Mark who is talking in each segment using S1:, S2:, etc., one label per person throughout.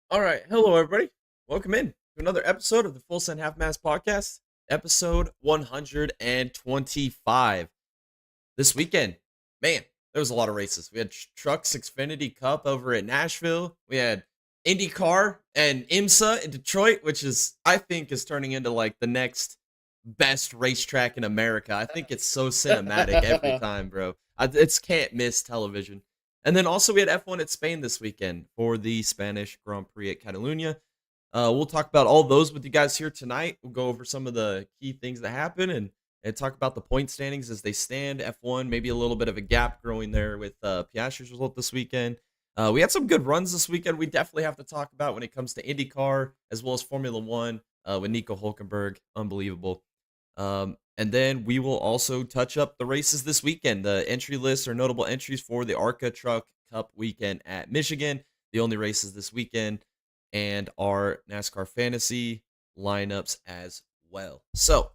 S1: All right. Hello, everybody. Welcome in to another episode of the Full Send Half Mass Podcast, episode 125. This weekend, man, there was a lot of races. We had Trucks Xfinity Cup over at Nashville. We had IndyCar and IMSA in Detroit, which I think, is turning into like the next best racetrack in America. I think it's so cinematic every time, bro. It's can't miss television. And then also we had F1 at Spain this weekend for the Spanish Grand Prix at Catalunya. We'll talk about all those with you guys here tonight. We'll go over some of the key things that happen and talk about the point standings as they stand. F1, maybe a little bit of a gap growing there with Piastri's result this weekend. We had some good runs this weekend. We definitely have to talk about when it comes to IndyCar as well as Formula One with Nico Hulkenberg. Unbelievable. And then we will also touch up the races this weekend. The entry lists or notable entries for the ARCA Truck Cup weekend at Michigan, the only races this weekend, and our NASCAR fantasy lineups as well. So,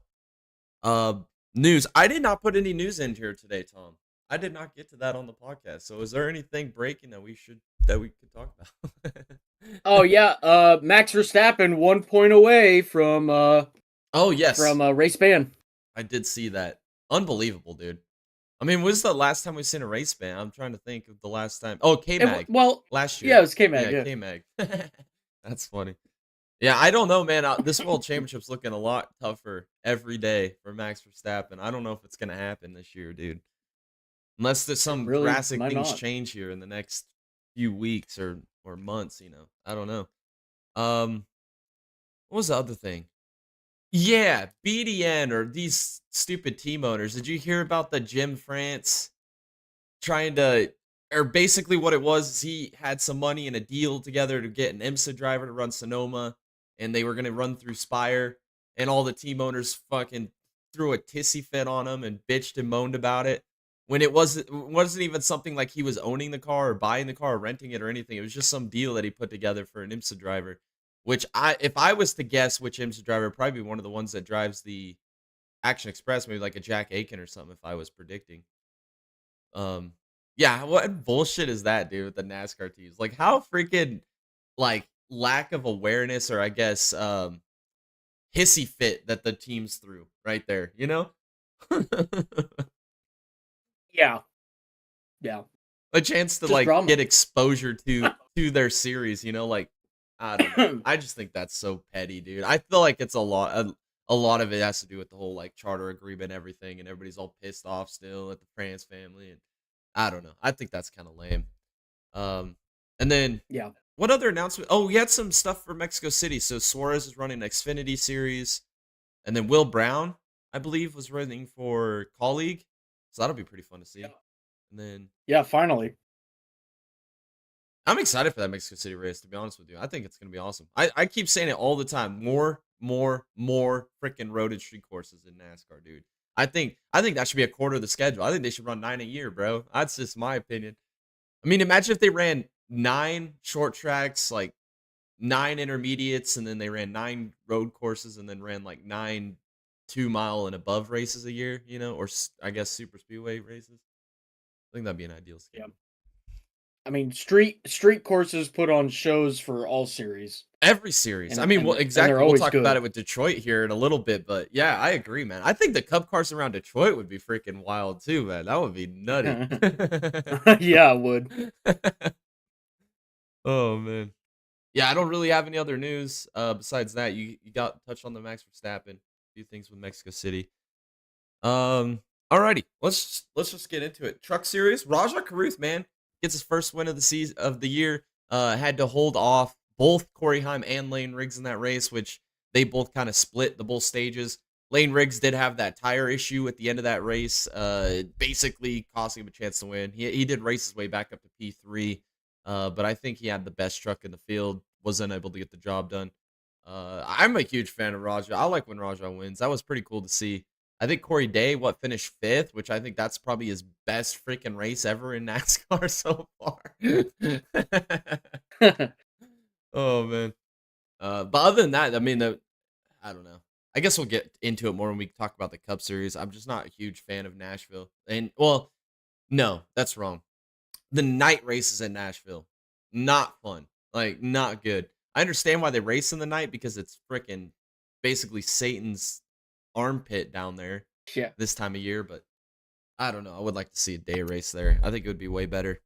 S1: news. I did not put any news in here today, Tom. I did not get to that on the podcast. So, is there anything breaking that we could talk about?
S2: Oh yeah, Max Verstappen 1 point away from
S1: Oh yes,
S2: race ban.
S1: I did see that. Unbelievable, dude. I mean, when's the last time we've seen a race ban? I'm trying to think of the last time. Oh, K-Mag.
S2: Well,
S1: Last
S2: yeah,
S1: year.
S2: it was K-Mag.
S1: Yeah,
S2: Yeah.
S1: K-Mag. That's funny. Yeah, I don't know, man. This World Championship's looking a lot tougher every day for Max Verstappen. I don't know if it's going to happen this year, dude. Unless there's
S2: It
S1: some
S2: really
S1: drastic
S2: might
S1: things
S2: not.
S1: change here in the next few weeks or months. I don't know. Um, what was the other thing? Yeah, BDN or these stupid team owners. Did you hear about the Jim France trying to, or basically what it was is he had some money and a deal together to get an IMSA driver to run Sonoma, and they were going to run through Spire, and all the team owners fucking threw a tissy fit on him and bitched and moaned about it when it wasn't even something like he was owning the car or buying the car or renting it or anything. It was just some deal that he put together for an IMSA driver, which if I was to guess which IMSA driver, it'd probably be one of the ones that drives the Action Express, maybe like a Jack Aiken or something if I was predicting. Um, yeah, what bullshit is that, dude, with the NASCAR teams? Like, how freaking, like, lack of awareness or I guess, hissy fit that the teams threw right there, you know?
S2: Yeah, yeah.
S1: A chance to,
S2: Just
S1: like,
S2: drama.
S1: get exposure to their series, like, I don't know. I just think that's so petty, dude. I feel like it's a lot of it has to do with the whole, like, charter agreement and everything, and everybody's all pissed off still at the France family, and I don't know. I think that's kinda lame. Um, and then
S2: Yeah.
S1: what other announcement? Oh, we had some stuff for Mexico City. So Suarez is running an Xfinity series, and then Will Brown, I believe, was running for colleague. So that'll be pretty fun to
S2: Yeah.
S1: see. And then
S2: Yeah. Finally.
S1: I'm excited for that Mexico City race. To be honest with you, I think it's gonna be awesome. I keep saying it all the time. More freaking road and street courses in NASCAR, dude. I think that should be a quarter of the schedule. I think they should run 9 a year, bro. That's just my opinion. I mean, imagine if they ran 9 short tracks, like 9 intermediates, and then they ran 9 road courses, and then ran like 9 2 mile and above races a year, or I guess super speedway races. I think that'd be an ideal
S2: Yeah.
S1: schedule.
S2: I mean, street courses put on shows for all series,
S1: Every series. I
S2: and
S1: mean, well,
S2: and they're
S1: exactly. We'll
S2: always
S1: talk about
S2: good.
S1: it with Detroit here in a little bit, but yeah, I agree, man. I think the Cup cars around Detroit would be freaking wild too, man. That would be nutty.
S2: Yeah, I would.
S1: Oh man. Yeah, I don't really have any other news. Besides that, you got touched on the Max Verstappen, a few things with Mexico City. Alrighty, let's just get into it. Truck Series, Rajah Caruth, man, gets his first win of the season of the year. Had to hold off both Corey Heim and Lane Riggs in that race, which they both kind of split the both stages. Lane Riggs did have that tire issue at the end of that race, basically costing him a chance to win. He did race his way back up to P3, but I think he had the best truck in the field. Was unable to get the job done. I'm a huge fan of Rajah. I like when Rajah wins. That was pretty cool to see. I think Corey Day, finished fifth, which I think that's probably his best freaking race ever in NASCAR so far. Oh man. But other than that, I mean, I don't know. I guess we'll get into it more when we talk about the Cup Series. I'm just not a huge fan of Nashville, and well, no, that's wrong. The night races in Nashville, not fun. Like, not good. I understand why they race in the night because it's freaking basically Satan's armpit down there
S2: Yeah.
S1: this time of year, but I don't know. I would like to see a day race there. I think it would be way better.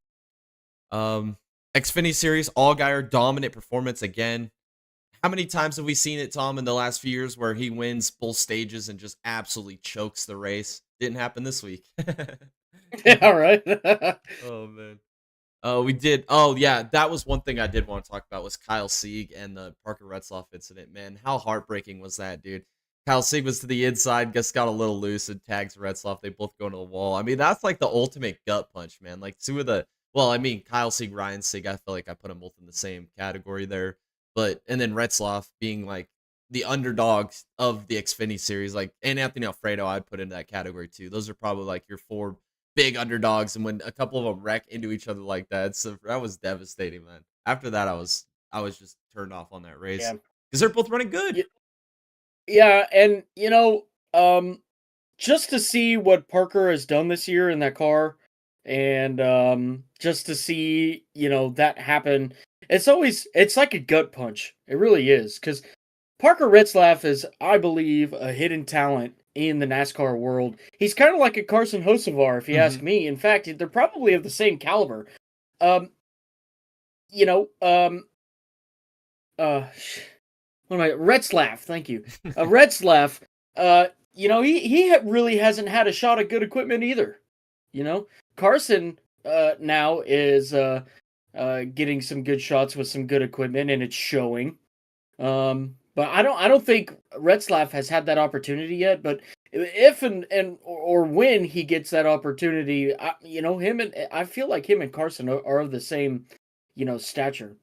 S1: Um, Xfinity Series, Allgaier, dominant performance again. How many times have we seen it, Tom, in the last few years where he wins both stages and just absolutely chokes the race? Didn't happen this week.
S2: Yeah, right.
S1: Oh man. Oh, we did. Oh, yeah. That was one thing I did want to talk about was Kyle Sieg and the Parker Retzlaff incident. Man, how heartbreaking was that, dude? Kyle Sieg was to the inside, just got a little loose and tags Retzlaff. They both go into the wall. I mean, that's like the ultimate gut punch, man. Like two of the, well, I mean, Kyle Sieg, Ryan Sieg, I feel like I put them both in the same category there. But, and then Retzlaff being like the underdogs of the Xfinity series, like, and Anthony Alfredo, I'd put into that category too. Those are probably like your four big underdogs, and when a couple of them wreck into each other like that, so that was devastating, man. After that, I was just turned off on that race
S2: Yeah.
S1: because they're both running good.
S2: Y- Yeah, and just to see what Parker has done this year in that car, and just to see that happen, it's like a gut punch. It really is, because Parker Retzlaff is, I believe, a hidden talent in the NASCAR world. He's kind of like a Carson Hocevar, if you ask
S1: Hmm.
S2: me. In fact, they're probably of the same caliber. Um, you know, um, what am I? Retzlaff, thank you. Retzlaff, really hasn't had a shot at good equipment either. You know, Carson now is getting some good shots with some good equipment, and it's showing. But I don't think Retzlaff has had that opportunity yet. But if or when he gets that opportunity, I feel like him and Carson are of the same, stature.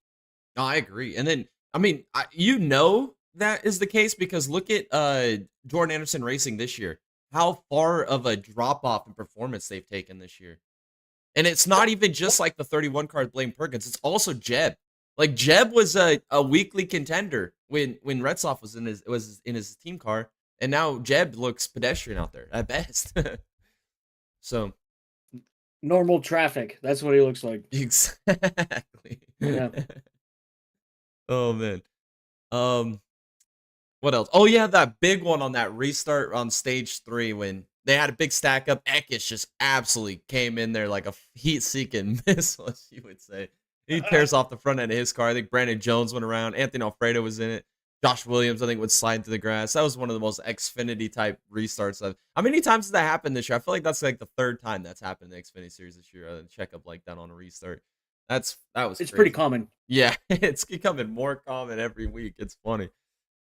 S1: No, I agree. And then, I mean, that is the case because look at Jordan Anderson Racing this year. How far of a drop off in performance they've taken this year. And it's not even just like the 31 card Blaine Perkins. It's also Jeb. Like Jeb was a weekly contender when Retzloff was in his team car, and now Jeb looks pedestrian out there at best. So
S2: Normal traffic. That's what he looks like.
S1: exactly.
S2: Yeah.
S1: Oh man. Um, what else? Oh yeah, that big one on that restart on stage 3 when they had a big stack up. Ekish just absolutely came in there like a heat-seeking missile, as you would say. He tears off the front end of his car. I think Brandon Jones went around. Anthony Alfredo was in it. Josh Williams, I think, would slide into the grass. That was one of the most Xfinity type restarts. How many times has that happened this year? I feel like that's like the third time that's happened in the Xfinity series this year. A checkup like that on a restart. That was
S2: It's pretty
S1: crazy.
S2: common.
S1: Yeah, it's becoming more common every week. It's funny.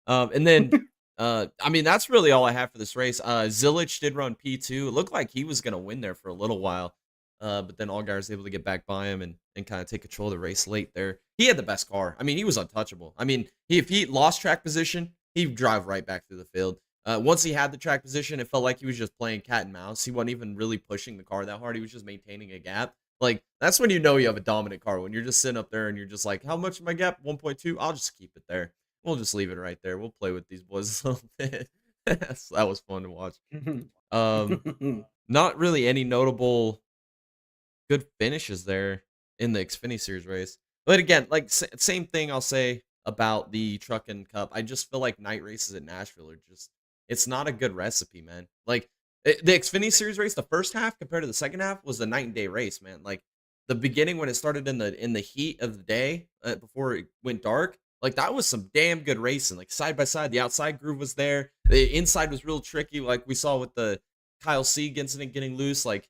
S1: And then, I mean, that's really all I have for this race. Zilich did run P2. It looked like he was going to win there for a little while. But then Allgaier was able to get back by him and kind of take control of the race late there. He had the best car. I mean, he was untouchable. I mean, if he lost track position, he'd drive right back through the field. Once he had the track position, it felt like he was just playing cat and mouse. He wasn't even really pushing the car that hard. He was just maintaining a gap. Like, that's when you know you have a dominant car. When you're just sitting up there and you're just like, how much is my gap? 1.2? I'll just keep it there. We'll just leave it right there. We'll play with these boys a little bit. That was fun to watch. Um, Not really any notable good finishes there in the Xfinity Series race. But again, like same thing I'll say about the Truck and Cup. I just feel like night races at Nashville are just it's not a good recipe, man. Like the Xfinity Series race, the first half compared to the second half was a night and day race, man. Like the beginning when it started in the heat of the day before it went dark, like that was some damn good racing. Like side by side, the outside groove was there. The inside was real tricky, like we saw with the Kyle Sieg incident getting loose. Like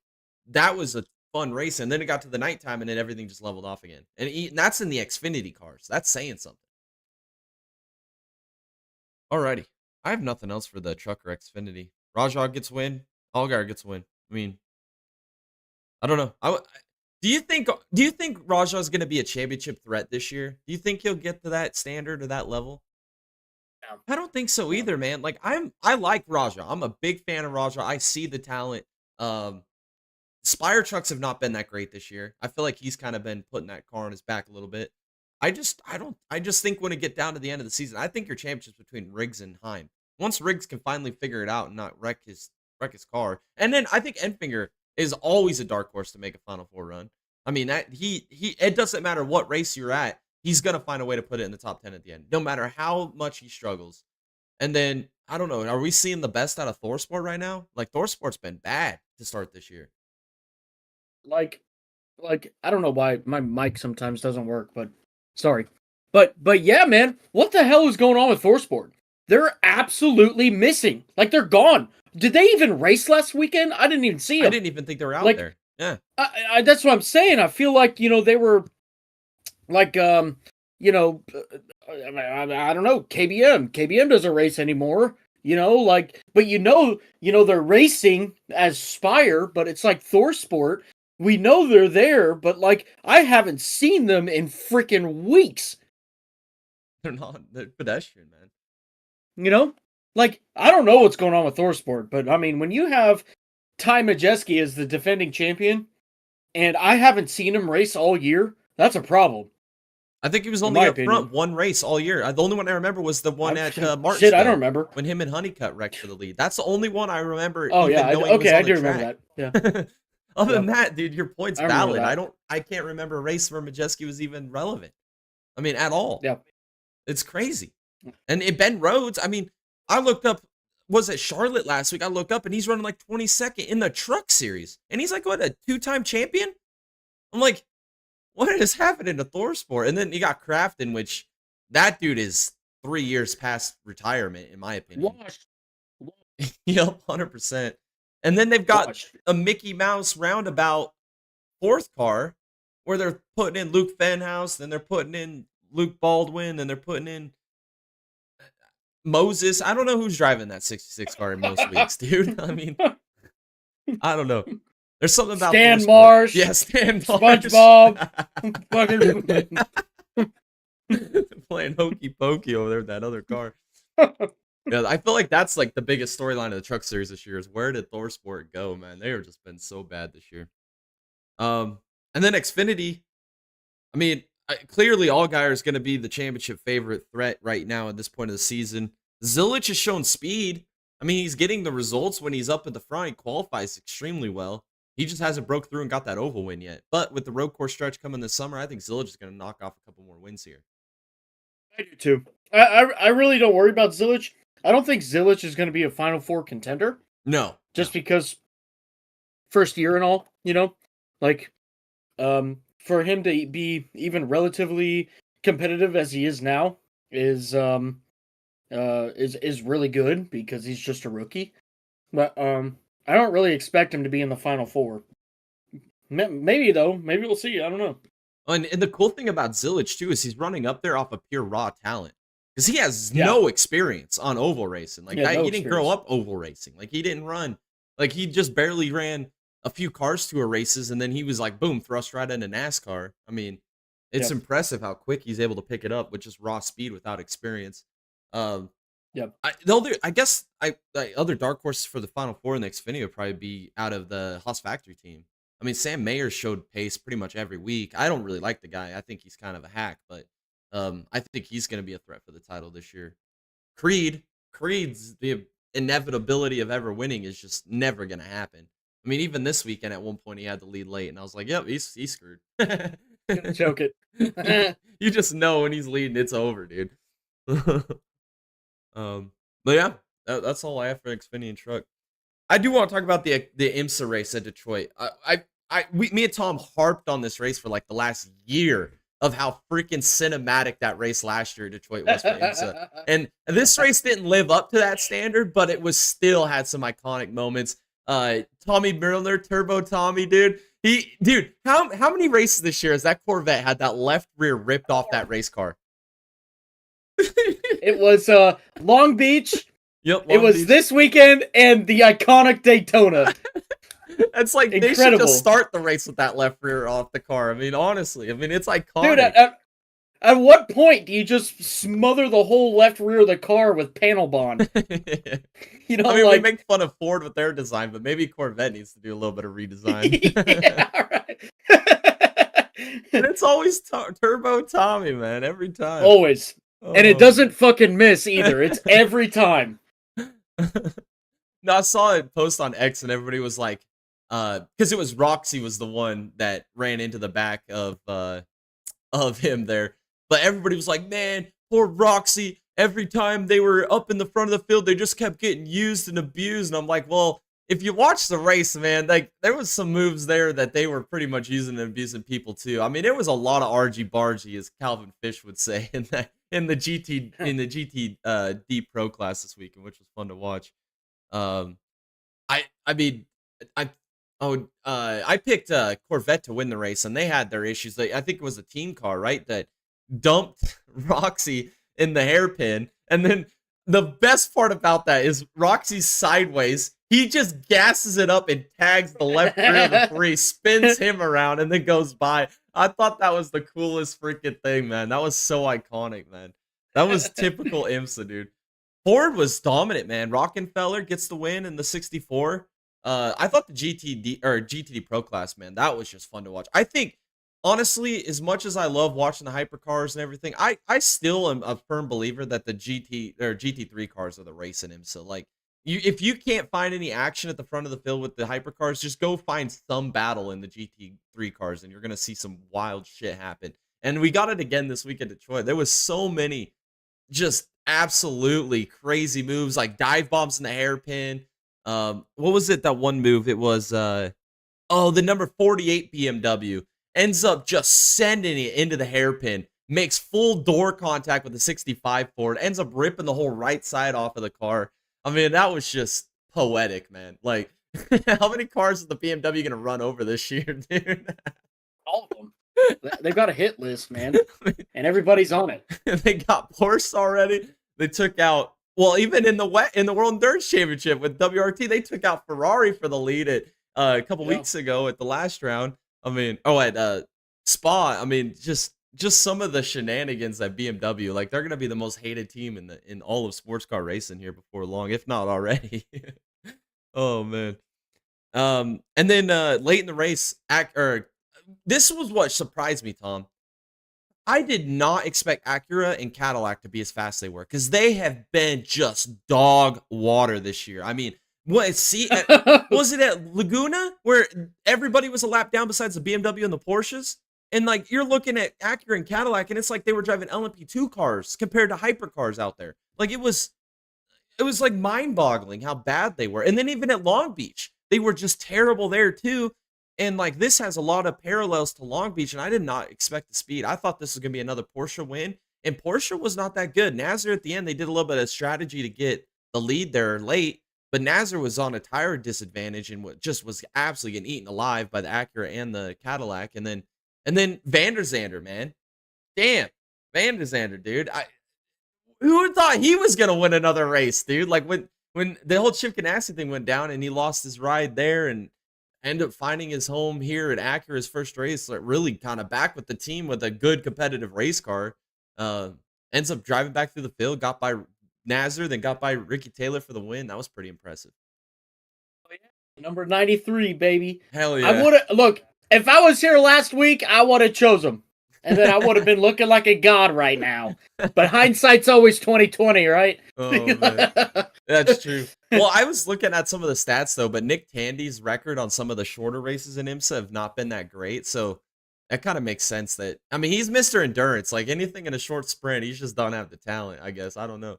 S1: that was a fun race, and then it got to the nighttime, and then everything just leveled off again. And that's in the Xfinity cars. That's saying something. Alrighty, I have nothing else for the Trucker Xfinity. Rajah gets win. Allgaier gets win. I mean, I don't know. Do you think Rajah is going to be a championship threat this year? Do you think he'll get to that standard or that level?
S2: No,
S1: I don't think so
S2: no.
S1: either, man. Like I like Rajah. I'm a big fan of Rajah. I see the talent. Um, Spire trucks have not been that great this year. I feel like he's kind of been putting that car on his back a little bit. I just think when it get down to the end of the season, I think your championship's between Riggs and Heim. Once Riggs can finally figure it out and not wreck his car. And then I think Enfinger is always a dark horse to make a Final Four run. I mean, that he it doesn't matter what race you're at. he's gonna find a way to put it in the top 10 at the end, no matter how much he struggles. And then I don't know, are we seeing the best out of ThorSport right now? Like ThorSport's been bad to start this year.
S2: Like, I don't know why my mic sometimes doesn't work, but sorry. But yeah, man, what the hell is going on with ThorSport? They're absolutely missing. Like they're gone. Did they even race last weekend? I didn't even see them.
S1: I didn't even think they were out
S2: Like,
S1: there. Yeah.
S2: that's what I'm saying. I feel like, they were like, you know, I don't know, KBM doesn't race anymore, like, but they're racing as Spire, but it's like ThorSport. We know they're there, but like, I haven't seen them in freaking weeks.
S1: They're not. They're pedestrian, man.
S2: Like, I don't know what's going on with ThorSport, but I mean, when you have Ty Majeski as the defending champion, and I haven't seen him race all year, that's a problem.
S1: I think he was only up front one race all year. The only one I remember was the one at Martinsville.
S2: Shit, I don't remember.
S1: When him and Honeycutt wrecked for the lead. That's the only one I remember.
S2: Oh, yeah. Okay, I do remember that. Yeah.
S1: Other than that, dude, your point's valid.
S2: That.
S1: I can't remember a race where Majeski was even relevant. I mean, at all.
S2: Yeah.
S1: It's crazy. And Ben Rhodes, I mean, I looked up, was it Charlotte last week? I looked up and he's running like 22nd in the truck series. And he's like, what, a 2-time champion? I'm like, what is happening to ThorSport? And then you got Crafton, which that dude is 3 years past retirement, in my opinion. Yep, 100%. And then they've got a Mickey Mouse roundabout fourth car where they're putting in Luke Fenhouse, then they're putting in Luke Baldwin, and they're putting in Moses. I don't know who's driving that 66 car in most weeks, dude. I mean, I don't know. There's something about
S2: Stan Marsh.
S1: Yeah, Stan
S2: Marsh. SpongeBob.
S1: Playing hokey pokey over there with that other car. Yeah, I feel like that's like the biggest storyline of the truck series this year is where did ThorSport go, man? They have just been so bad this year. And then Xfinity, I mean, clearly Allgaier is going to be the championship favorite threat right now at this point of the season. Zilich has shown speed. I mean, he's getting the results when he's up at the front. He qualifies extremely well. He just hasn't broke through and got that oval win yet. But with the road course stretch coming this summer, I think Zilich is going to knock off a couple more wins here.
S2: I do too. I really don't worry about Zilich. I don't think Zilich is going to be a Final Four contender.
S1: No.
S2: Just because first year and all, like, for him to be even relatively competitive as he is now is really good because he's just a rookie. But I don't really expect him to be in the Final Four. Maybe though. Maybe we'll see. I don't know.
S1: And the cool thing about Zilich too is he's running up there off of pure raw talent because he has no experience on oval racing. Like he didn't grow up oval racing. Like he didn't run. Like he just barely ran a few cars tour races, and then he was like, boom, thrust right into NASCAR. I mean, it's impressive how quick he's able to pick it up with just raw speed without experience. I guess other dark horses for the Final Four in the Xfinity would probably be out of the Haas Factory team. I mean, Sam Mayer showed pace pretty much every week. I don't really like the guy. I think he's kind of a hack, but I think he's going to be a threat for the title this year. Creed's the inevitability of ever winning is just never going to happen. I mean, even this weekend at one point he had the lead late, and I was like, "Yep, he's screwed."
S2: Gonna choke it.
S1: You just know when he's leading, it's over, dude. But yeah, that's all I have for Xfinity and truck. I do want to talk about the IMSA race at Detroit. Me and Tom harped on this race for like the last year of how freaking cinematic that race last year at Detroit was for IMSA. And this race didn't live up to that standard, but it was still had some iconic moments. Tommy Milner, Turbo Tommy, dude. How many races this year has that Corvette had that left rear ripped off that race car?
S2: It was Long Beach.
S1: Yep.
S2: It was this weekend and the iconic Daytona.
S1: It's like
S2: Incredible.
S1: They should just start the race with that left rear off the car. I mean, honestly, it's iconic.
S2: Dude, at what point do you just smother the whole left rear of the car with panel bond?
S1: We make fun of Ford with their design, but maybe Corvette needs to do a little bit of redesign.
S2: Yeah, right.
S1: And it's always Turbo Tommy, man, every time.
S2: Always. And it doesn't fucking miss either. It's every time.
S1: No, I saw it post on X and everybody was like, because it was Roxy was the one that ran into the back of him there. But everybody was like, man, poor Roxy. Every time they were up in the front of the field, they just kept getting used and abused. And I'm like, well, if you watch the race, man, like there was some moves there that they were pretty much using and abusing people too. I mean, it was a lot of argy bargy, as Calvin Fish would say, in the GT D Pro class this weekend, which was fun to watch. Um, I mean, I I picked Corvette to win the race, and they had their issues. I think it was a team car, right, that dumped Roxy in the hairpin, and then the best part about that is Roxy's sideways. He just gasses it up and tags the left rear of the three, spins him around, and then goes by. I thought that was the coolest freaking thing, man. That was so iconic, man. That was typical IMSA, dude. Ford was dominant, man. Rockenfeller gets the win in the 64. I thought the GTD Pro class, man, that was just fun to watch. I think, honestly, as much as I love watching the hypercars and everything, I still am a firm believer that the GT3 cars are the race in IMSA. Like, if you can't find any action at the front of the field with the hypercars, just go find some battle in the GT3 cars, and you're gonna see some wild shit happen. And we got it again this week in Detroit. There was so many just absolutely crazy moves, like dive bombs in the hairpin. What was it? That one move? It was the number 48 BMW ends up just sending it into the hairpin, makes full door contact with the 65 Ford, ends up ripping the whole right side off of the car. I mean, that was just poetic, man. Like, how many cars is the BMW gonna run over this year, dude?
S2: All of them. They've got a hit list, man, and everybody's on it.
S1: They got Porsche already. They took out, well, even in the World Endurance Championship with WRT, they took out Ferrari for the lead at a couple weeks ago at the last round. I mean, at Spa. I mean, just some of the shenanigans that BMW, like, they're gonna be the most hated team in all of sports car racing here before long, if not already. Oh man. And then late in the race, this was what surprised me, Tom. I did not expect Acura and Cadillac to be as fast as they were, because they have been just dog water this year. I mean, was it at Laguna where everybody was a lap down besides the BMW and the Porsches? And like, you're looking at Acura and Cadillac, and it's like they were driving LMP2 cars compared to hypercars out there. Like, it was like mind-boggling how bad they were. And then even at Long Beach, they were just terrible there too. And like, this has a lot of parallels to Long Beach, and I did not expect the speed. I thought this was going to be another Porsche win, and Porsche was not that good. Nasser at the end, they did a little bit of strategy to get the lead there late, but Nasser was on a tire disadvantage and just was absolutely getting eaten alive by the Acura and the Cadillac. And then Van der Zande, man. Damn, Van der Zande, dude. Who thought he was going to win another race, dude? Like, when the whole Chip Ganassi thing went down and he lost his ride there and ended up finding his home here at Acura's first race, like really kind of back with the team with a good competitive race car. Ends up driving back through the field, got by Nasser, then got by Ricky Taylor for the win. That was pretty impressive.
S2: Oh, yeah. Number 93, baby.
S1: Hell yeah.
S2: I would have, look, if I was here last week, I would have chose him. And then I would have been looking like a god right now. But hindsight's always 20/20, right?
S1: Oh, man. That's true. Well, I was looking at some of the stats, though, but Nick Tandy's record on some of the shorter races in IMSA have not been that great. So that kind of makes sense that, I mean, he's Mr. Endurance. Like, anything in a short sprint, he just don't have the talent, I guess. I don't know.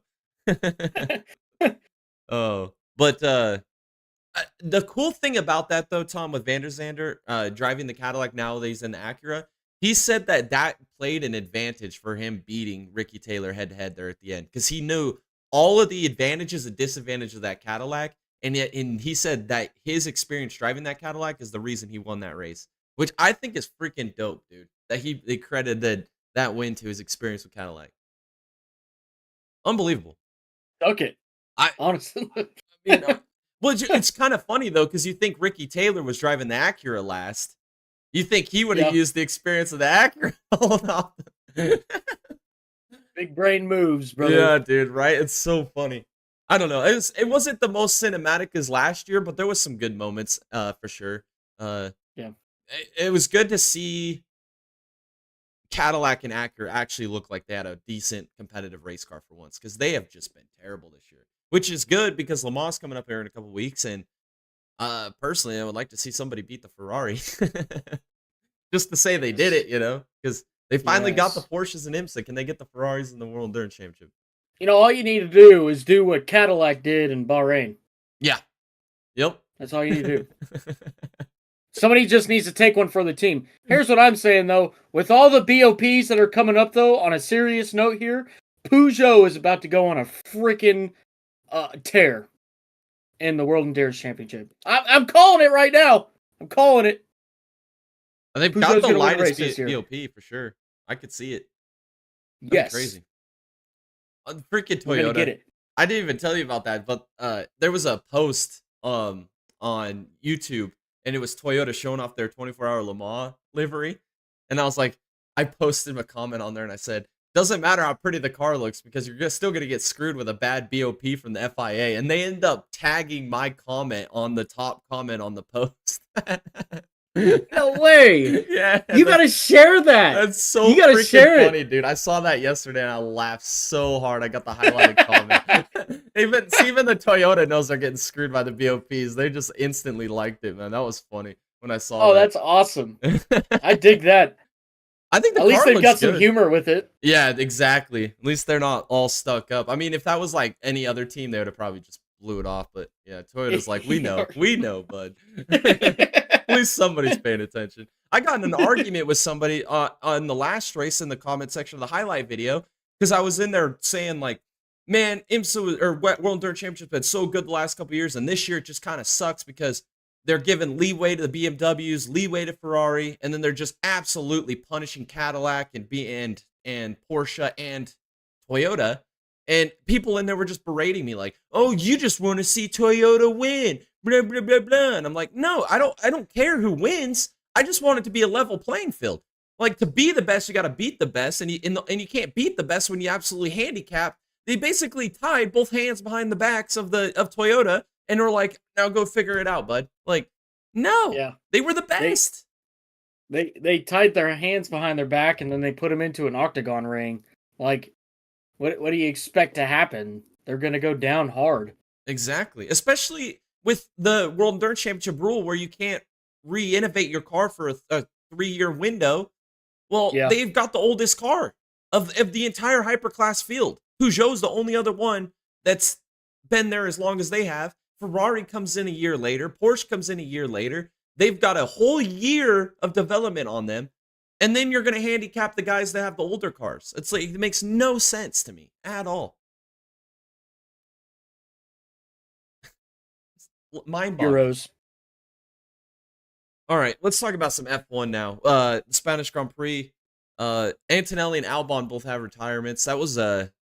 S1: Oh, but the cool thing about that, though, Tom, with Van der Zande driving the Cadillac now that he's in the Acura, he said that played an advantage for him beating Ricky Taylor head-to-head there at the end, because he knew all of the advantages and disadvantages of that Cadillac, and he said that his experience driving that Cadillac is the reason he won that race, which I think is freaking dope, dude, that they credited that win to his experience with Cadillac. Unbelievable.
S2: Okay. Honestly.
S1: Well, it's kind of funny, though, because you think Ricky Taylor was driving the Acura last. You think he would have used the experience of the Acura? Hold on.
S2: Big brain moves, brother.
S1: Yeah, dude, right? It's so funny. I don't know. It wasn't the most cinematic as last year, but there was some good moments, for sure.
S2: Yeah.
S1: It was good to see Cadillac and Acura actually look like they had a decent competitive race car for once, because they have just been terrible this year, which is good because Le Mans coming up here in a couple weeks, and personally, I would like to see somebody beat the Ferrari. Just to say they did it, because They finally got the
S2: Yes.
S1: Porsches and IMSA. Can they get the Ferraris in the World Endurance Championship?
S2: All you need to do is do what Cadillac did in Bahrain.
S1: Yeah. Yep.
S2: That's all you need to do. Somebody just needs to take one for the team. Here's what I'm saying, though. With all the BOPs that are coming up, though, on a serious note here, Peugeot is about to go on a freaking tear in the World Endurance Championship. I'm calling it right now. I'm calling it.
S1: They've
S2: Peugeot's
S1: got the
S2: gonna win the
S1: lightest
S2: race this year.
S1: BOP for sure. I could see it. That'd be
S2: Yes.
S1: crazy. Freaking
S2: We're gonna
S1: Toyota.
S2: get it.
S1: I didn't even tell you about that, but there was a post on YouTube, and it was Toyota showing off their 24-hour Le Mans livery, and I was like, I posted a comment on there, and I said, doesn't matter how pretty the car looks because you're still gonna get screwed with a bad BOP from the FIA, and they end up tagging my comment on the top comment on the post.
S2: No way.
S1: Yeah,
S2: You gotta share that.
S1: that's so
S2: You gotta
S1: freaking
S2: share
S1: funny, dude. I saw that yesterday and I laughed so hard. I got the highlighted comment. Even the Toyota knows they're getting screwed by the BOPs. They just instantly liked it, man. That was funny when I saw
S2: Oh,
S1: that.
S2: that's awesome. I dig that.
S1: I think the
S2: At least
S1: car
S2: they've
S1: looks
S2: got some
S1: good.
S2: humor with it.
S1: Yeah, exactly. At least they're not all stuck up. I mean, if that was like any other team, they would have probably just blew it off. But yeah, Toyota's like, we know, bud. At least somebody's paying attention. I got in an argument with somebody on the last race in the comment section of the highlight video because I was in there saying like, man, IMSA or World Endurance Championship been so good the last couple years, and this year it just kind of sucks because they're giving leeway to the BMWs, leeway to Ferrari, and then they're just absolutely punishing Cadillac and Porsche and Toyota. And people in there were just berating me like, "Oh, you just want to see Toyota win." Blah blah blah blah. And I'm like, "No, I don't care who wins. I just want it to be a level playing field. Like to be the best, you got to beat the best, and you can't beat the best when you absolutely handicap." They basically tied both hands behind the backs of Toyota and were like, "Now go figure it out, bud." Like, no,
S2: Yeah.
S1: they were the best.
S2: They tied their hands behind their back and then they put them into an octagon ring. Like, what do you expect to happen? They're gonna go down hard.
S1: Exactly, especially with the World Endurance Championship rule where you can't re-innovate your car for a 3-year window. Well,
S2: Yeah.
S1: they've got the oldest car of the entire hyperclass field. Peugeot's the only other one that's been there as long as they have. Ferrari comes in a year later. Porsche comes in a year later. They've got a whole year of development on them. And then you're going to handicap the guys that have the older cars. It's like, it makes no sense to me at all. Mind-boggling.
S2: Euros.
S1: All right, let's talk about some F1 now. The Spanish Grand Prix. Antonelli and Albon both have retirements. That was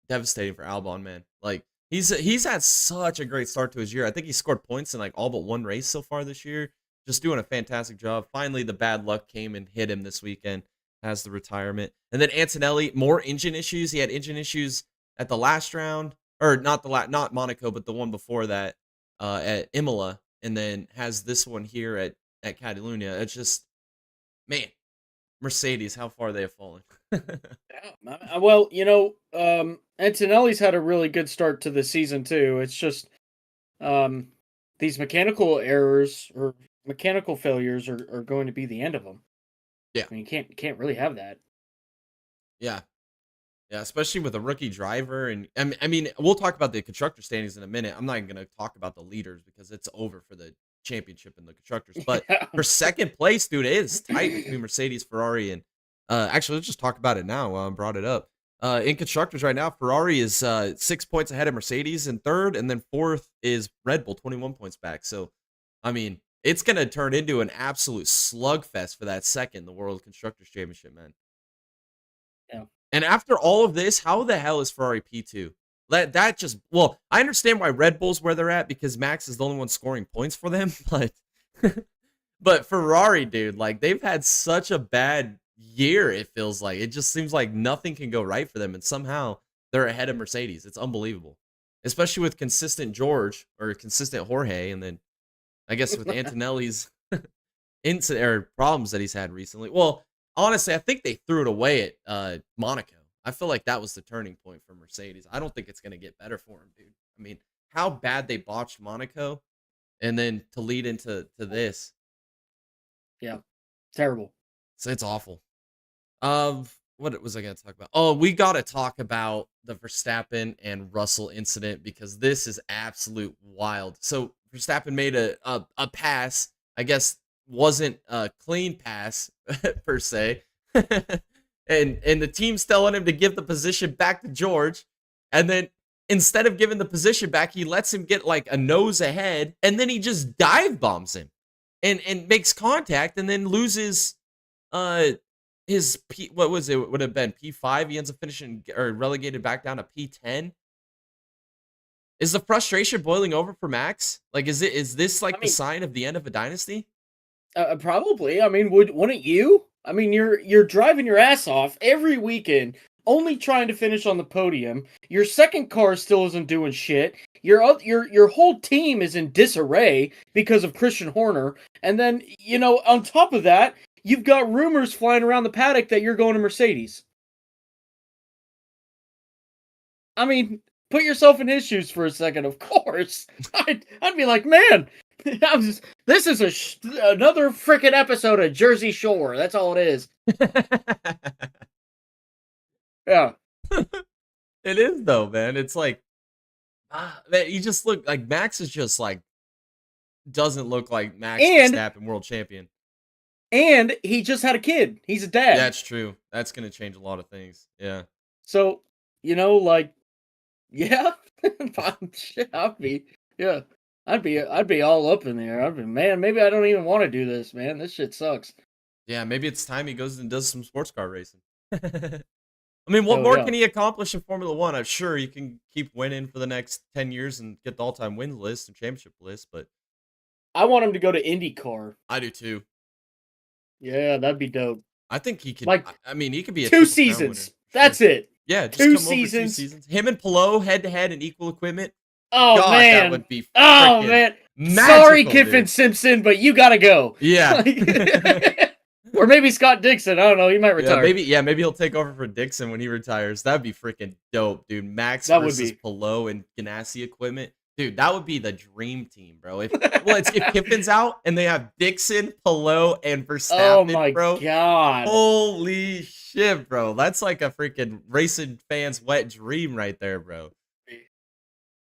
S1: devastating for Albon, man. Like he's had such a great start to his year. I think he scored points in like all but one race so far this year. Just doing a fantastic job. Finally, the bad luck came and hit him this weekend as the retirement. And then Antonelli, more engine issues. He had engine issues at the last round, or not Monaco, but the one before that at Imola, and then has this one here at Catalunya. It's just, man, Mercedes, how far they have fallen.
S2: Yeah. Well, Antonelli's had a really good start to the season too. It's just these mechanical errors or mechanical failures are going to be the end of them.
S1: Yeah.
S2: I mean, you can't really have that.
S1: Yeah. Yeah, especially with a rookie driver. And I mean, we'll talk about the constructor standings in a minute. I'm not even going to talk about the leaders because it's over for the championship and the constructors. But
S2: Yeah.
S1: for second place, dude, it is tight between Mercedes, Ferrari, and actually, let's just talk about it now while I brought it up. In constructors right now, Ferrari is 6 points ahead of Mercedes in third, and then fourth is Red Bull, 21 points back. So, I mean, it's going to turn into an absolute slugfest for that second, the World Constructors Championship, man.
S2: Yeah.
S1: And after all of this, how the hell is Ferrari P2? That just, well, I understand why Red Bull's where they're at because Max is the only one scoring points for them, but Ferrari, dude, like they've had such a bad year, it feels like. It just seems like nothing can go right for them, and somehow they're ahead of Mercedes. It's unbelievable. Especially with consistent George or consistent Jorge, and then I guess with Antonelli's incident or problems that he's had recently. Well, honestly, I think they threw it away at Monaco. I feel like that was the turning point for Mercedes. I don't think it's going to get better for him, dude. I mean, how bad they botched Monaco and then to lead into this.
S2: Yeah. Terrible.
S1: So it's awful. what was I going to talk about? Oh, we got to talk about the Verstappen and Russell incident because this is absolute wild. So Verstappen made a pass, I guess wasn't a clean pass per se. And the team's telling him to give the position back to George. And then instead of giving the position back, he lets him get like a nose ahead and then he just dive bombs him and makes contact and then loses uh his what was it? Would have been P5. He ends up finishing or relegated back down to P10. Is the frustration boiling over for Max? Like, is this like the sign of the end of a dynasty?
S2: Probably. I mean, wouldn't you? I mean, you're driving your ass off every weekend, only trying to finish on the podium. Your second car still isn't doing shit. Your whole team is in disarray because of Christian Horner, and then on top of that, you've got rumors flying around the paddock that you're going to Mercedes. I mean, put yourself in his shoes for a second. Of course, I'd be like, man. This is another freaking episode of Jersey Shore. That's all it is. Yeah.
S1: It is though, man. It's like, man, you just look like Max is just like, doesn't look like Max Verstappen world champion.
S2: And he just had a kid. He's a dad.
S1: That's true. That's going to change a lot of things. Yeah.
S2: So, like, yeah, I'd be all up in there. Man, maybe I don't even want to do this, man. This shit sucks.
S1: Yeah, maybe it's time he goes and does some sports car racing. I mean, what more can he accomplish in Formula One? I'm sure he can keep winning for the next 10 years and get the all-time win list and championship list, but
S2: I want him to go to IndyCar.
S1: I do too.
S2: Yeah, that'd be dope.
S1: I think he could.
S2: Like,
S1: I mean, he could be a
S2: 2 seasons. That's it.
S1: Yeah, just
S2: two
S1: come
S2: seasons.
S1: Over 2 seasons. Him and Pelot head to head in equal equipment.
S2: Oh God, man,
S1: that would be.
S2: Man.
S1: Magical,
S2: sorry, Kiffin Simpson, but you gotta go.
S1: Yeah.
S2: Or maybe Scott Dixon. I don't know. He might retire.
S1: Maybe he'll take over for Dixon when he retires. That'd be freaking dope, dude. Max versus Pelot and Ganassi equipment. Dude, that would be the dream team, bro. If Kiffin's out and they have Dixon, Pelot, and Verstappen, bro.
S2: God.
S1: Holy shit, bro. That's like a freaking racing fan's wet dream right there, bro.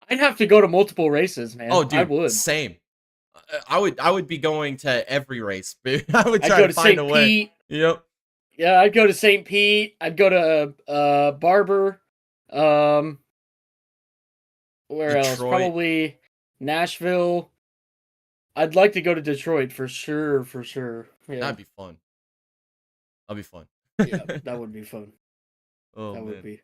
S2: I'd have to go to multiple races, man.
S1: Oh, dude,
S2: I would.
S1: Same. I would be going to every race, dude. I would try to find a way.
S2: Pete.
S1: Yep.
S2: Yeah, I'd go to St. Pete. I'd go to Barber. Where else? Probably Nashville. I'd like to go to Detroit for sure. Yeah.
S1: That'd be fun. That'd be fun.
S2: Yeah, that would be fun.
S1: Oh,
S2: that would be.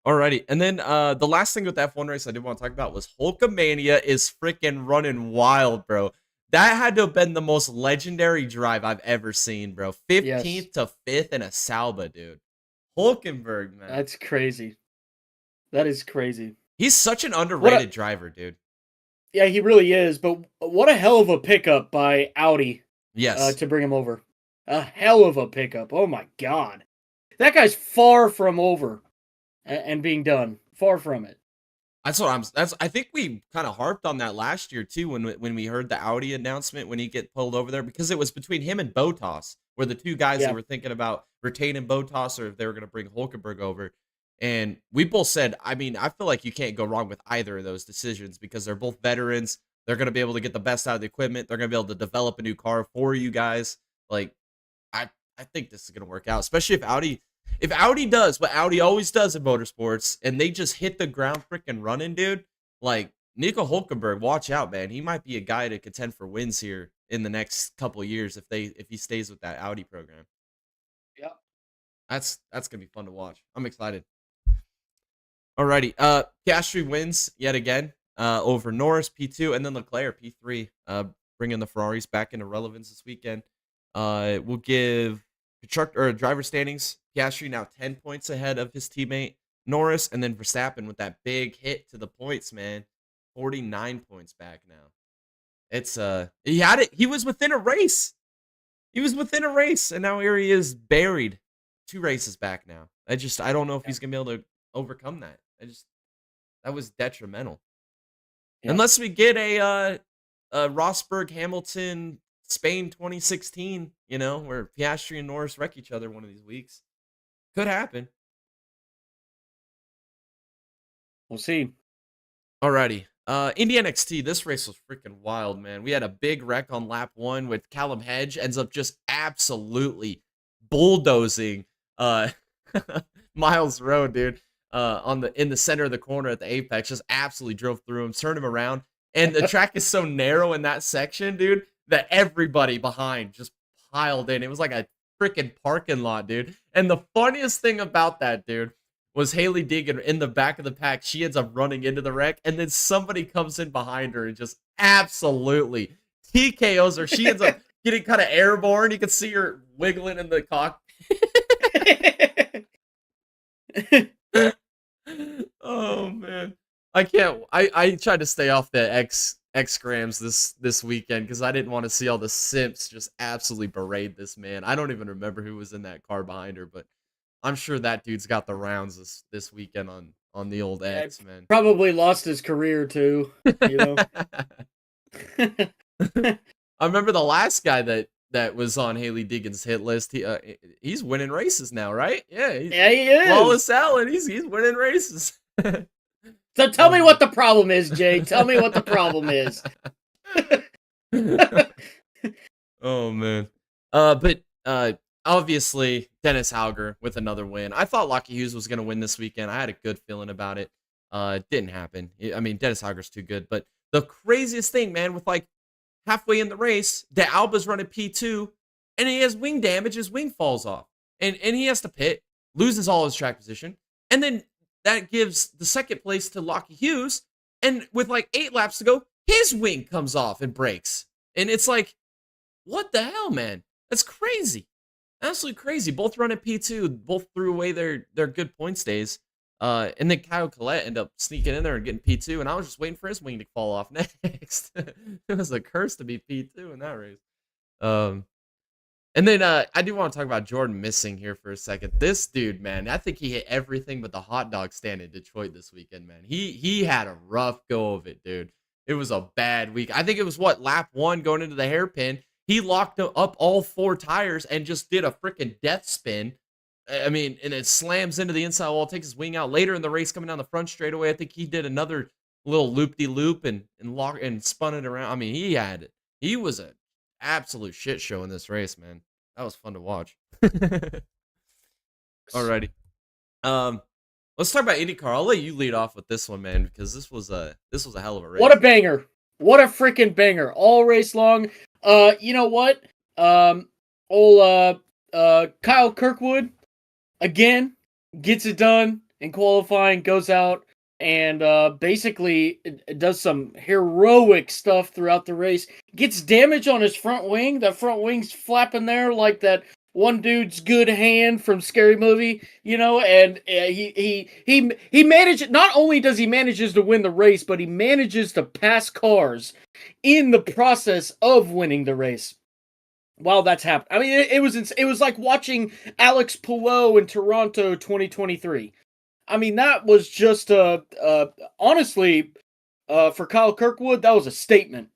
S1: Alrighty, and then the last thing with the F1 race I did want to talk about was Hulkamania is freaking running wild, bro. That had to have been the most legendary drive I've ever seen, bro. 15th to 5th in a Sauber, dude. Hulkenberg, man.
S2: That's crazy. That is crazy.
S1: He's such an underrated driver, dude.
S2: Yeah, he really is, but what a hell of a pickup by Audi.
S1: Yes.
S2: To bring him over. A hell of a pickup. Oh my God. That guy's far from over. And being done. Far from it.
S1: I think we kind of harped on that last year too when we heard the Audi announcement when he get pulled over there because it was between him and Bottas were the two guys that were thinking about retaining Bottas or if they were going to bring Hulkenberg over. And we both said, I mean, I feel like you can't go wrong with either of those decisions because they're both veterans. They're going to be able to get the best out of the equipment. They're going to be able to develop a new car for you guys. Like, I think this is going to work out, especially if Audi does what Audi always does in motorsports and they just hit the ground freaking running, dude, like Nico Hulkenberg, watch out, man. He might be a guy to contend for wins here in the next couple of years if he stays with that Audi program.
S2: Yeah.
S1: That's going to be fun to watch. I'm excited. Alrighty. Piastri wins yet again over Norris, P2, and then Leclerc, P3, bringing the Ferraris back into relevance this weekend. We'll give driver standings. Piastri now 10 points ahead of his teammate Norris, and then Verstappen with that big hit to the points, man. 49 points back now. It's he had it. He was within a race. And now here he is buried 2 races back now. I don't know if he's gonna be able to overcome that. That was detrimental. Yeah. Unless we get a Rosberg Hamilton Spain 2016, where Piastri and Norris wreck each other one of these weeks. Could happen.
S2: We'll see.
S1: Alrighty. Indy NXT, this race was freaking wild, man. We had a big wreck on lap 1 with Callum Hedge ends up just absolutely bulldozing uh Miles Rowe, dude. In the center of the corner at the apex, just absolutely drove through him, turned him around. And the track is so narrow in that section, dude, that everybody behind just piled in. It was like a freaking parking lot, dude. And the funniest thing about that, dude, was Haley Deegan in the back of the pack. She ends up running into the wreck, and then somebody comes in behind her and just absolutely TKOs her. She ends up getting kind of airborne. You can see her wiggling in the cockpit. Oh man, I can't. I tried to stay off the X grams this weekend because I didn't want to see all the simps just absolutely berate this man. I don't even remember who was in that car behind her, but I'm sure that dude's got the rounds this weekend on the old X, man.
S2: Probably lost his career too. You know.
S1: I remember the last guy that was on Haley Deegan's hit list. He's winning races now, right? Yeah,
S2: he is.
S1: Wallace Allen, he's winning races.
S2: So tell me what the problem is, Jay. Tell me what the problem is.
S1: Oh man. But obviously Dennis Hauger with another win. I thought Lockie Hughes was going to win this weekend. I had a good feeling about it. It didn't happen. I mean, Dennis Hauger's too good. But the craziest thing, man, with like halfway in the race, De Alba's running P2, and he has wing damage. His wing falls off, and he has to pit, loses all his track position, and then that gives the second place to Lockie Hughes. And with like 8 laps to go, his wing comes off and breaks, and it's like, what the hell, man? That's crazy. Absolutely crazy. Both running P2, both threw away their good points days. And then Kyle Collette ended up sneaking in there and getting P2, and I was just waiting for his wing to fall off next. It was a curse to be P2 in that race. And then I do want to talk about Jordan missing here for a second. This dude, man, I think he hit everything but the hot dog stand in Detroit this weekend, man. He had a rough go of it, dude. It was a bad week. I think it was lap 1 going into the hairpin. He locked up all 4 tires and just did a freaking death spin. I mean, and it slams into the inside wall, takes his wing out. Later in the race, coming down the front straightaway, I think he did another little loop-de-loop and spun it around. I mean, he was an absolute shit show in this race, man. That was fun to watch. Alrighty. Let's talk about IndyCar. I'll let you lead off with this one, man, because this was a hell of a race.
S2: What a banger. What a freaking banger. All race long. You know what? Kyle Kirkwood, again, gets it done in qualifying, goes out, and basically does some heroic stuff throughout the race. Gets damage on his front wing. That front wing's flapping there like that one dude's good hand from Scary Movie, you know, and he manages, not only does he manages to win the race, but he manages to pass cars in the process of winning the race. While that's happening, I mean, it was like watching Alex Palou in Toronto 2023. I mean, that was just honestly, for Kyle Kirkwood, that was a statement.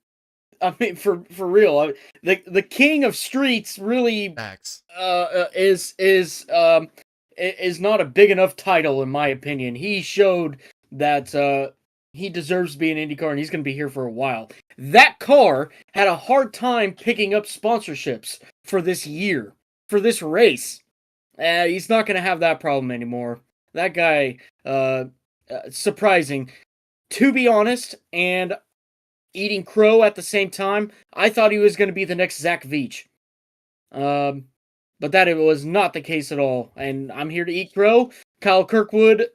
S2: I mean, for real, the king of streets really is not a big enough title in my opinion. He showed that he deserves to be in IndyCar, and he's going to be here for a while. That car had a hard time picking up sponsorships for this year, for this race. He's not going to have that problem anymore. That guy, surprising, to be honest, and eating crow at the same time. I thought he was going to be the next Zach Veach. But that it was not the case at all. And I'm here to eat crow. Kyle Kirkwood,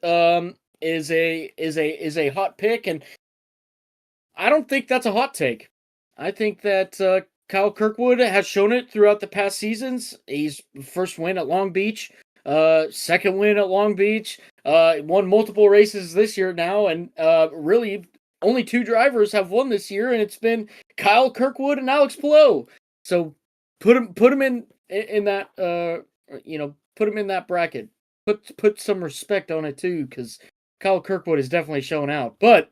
S2: is a hot pick, and I don't think that's a hot take. I think that Kyle Kirkwood has shown it throughout the past seasons. He's first win at Long Beach, second win at Long Beach, won multiple races this year now, and really only 2 drivers have won this year, and it's been Kyle Kirkwood and Alex Palou. So put him in that put him in that bracket. Put some respect on it too, because Kyle Kirkwood is definitely showing out. But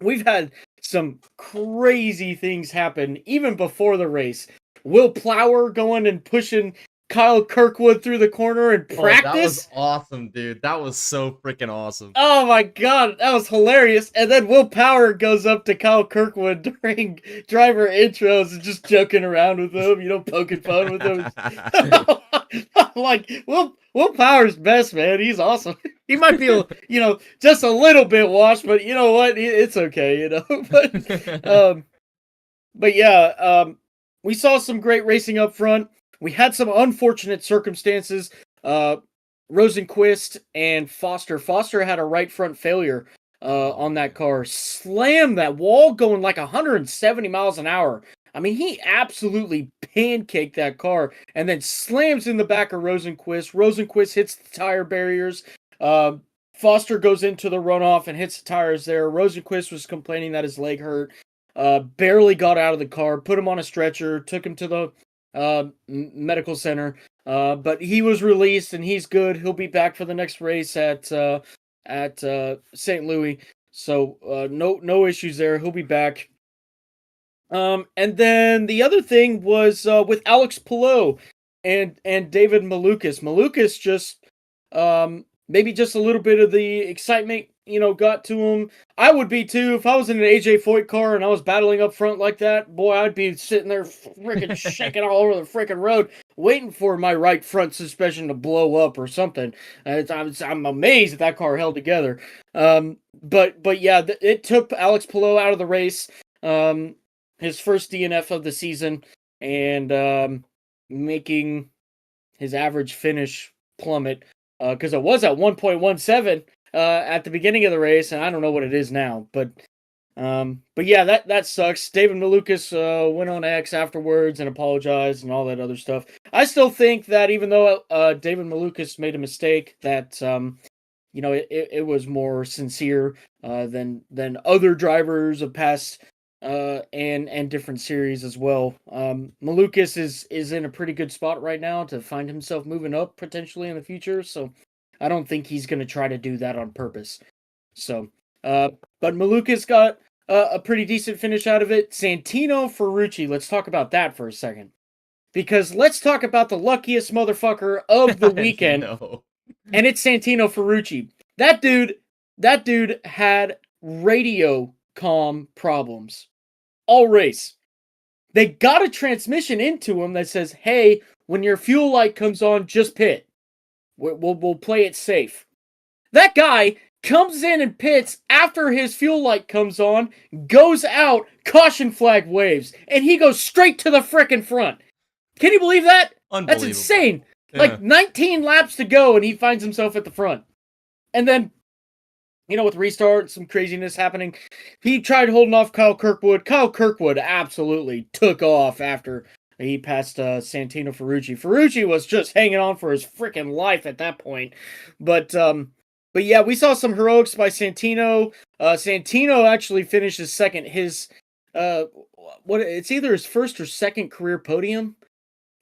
S2: we've had some crazy things happen even before the race. Will Plower going and pushing Kyle Kirkwood through the corner in practice.
S1: Oh, that was awesome, dude. That was so freaking awesome.
S2: Oh my god, that was hilarious. And then Will Power goes up to Kyle Kirkwood during driver intros and just joking around with him, poking fun with him. I'm like, Will Power's best, man. He's awesome. He might be, just a little bit washed, but you know what? It's okay, But yeah, we saw some great racing up front. We had some unfortunate circumstances. Rosenquist and Foster. Foster had a right front failure on that car. Slammed that wall going like 170 miles an hour. I mean, he absolutely pancaked that car and then slams in the back of Rosenquist. Rosenquist hits the tire barriers. Foster goes into the runoff and hits the tires there. Rosenquist was complaining that his leg hurt. Barely got out of the car, put him on a stretcher, took him to the medical center. But he was released and he's good. He'll be back for the next race at St. Louis. So no issues there. He'll be back. And then the other thing was with Alex Palou and David Malukas. Malukas just maybe just a little bit of the excitement, got to him. I would be too if I was in an AJ Foyt car and I was battling up front like that. Boy, I'd be sitting there freaking shaking all over the freaking road, waiting for my right front suspension to blow up or something. I'm amazed that car held together. But yeah, it took Alex Palou out of the race. His first DNF of the season, and making his average finish plummet. Because it was at 1.17 at the beginning of the race, and I don't know what it is now. But yeah, that sucks. David Malukas went on X afterwards and apologized and all that other stuff. I still think that even though David Malukas made a mistake, that it was more sincere than other drivers of past and different series as well. Malukas is in a pretty good spot right now to find himself moving up potentially in the future, so I don't think he's going to try to do that on purpose. So, but Malukas got a pretty decent finish out of it. Santino Ferrucci, let's talk about that for a second. Because let's talk about the luckiest motherfucker of the weekend. And it's Santino Ferrucci. That dude had radio comm problems all race. They got a transmission into him that says, hey, when your fuel light comes on, just pit. We'll play it safe. That guy comes in and pits after his fuel light comes on, goes out, caution flag waves, and he goes straight to the frickin' front. Can you believe that? That's insane. Yeah. Like 19 laps to go and he finds himself at the front. And then, with restart, some craziness happening, he tried holding off Kyle Kirkwood. Kyle Kirkwood absolutely took off after he passed Santino Ferrucci. Ferrucci was just hanging on for his freaking life at that point. But yeah, we saw some heroics by Santino. Santino actually finished his second. It's either his first or second career podium.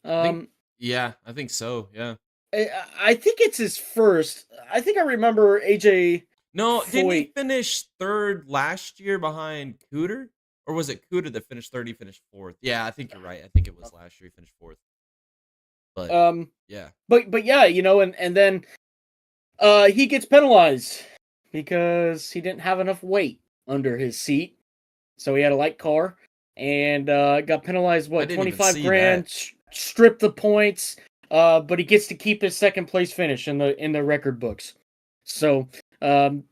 S1: I think so. Yeah.
S2: I think it's his first. I think I remember AJ.
S1: No, didn't he finish third last year behind Cooter? Or was it Cooter that finished third? He finished fourth. Yeah, I think you're right. I think it was last year he finished fourth. But yeah.
S2: But yeah, and then he gets penalized because he didn't have enough weight under his seat. So he had a light car and got penalized 25 grand, stripped the points, but he gets to keep his second place finish in the record books. So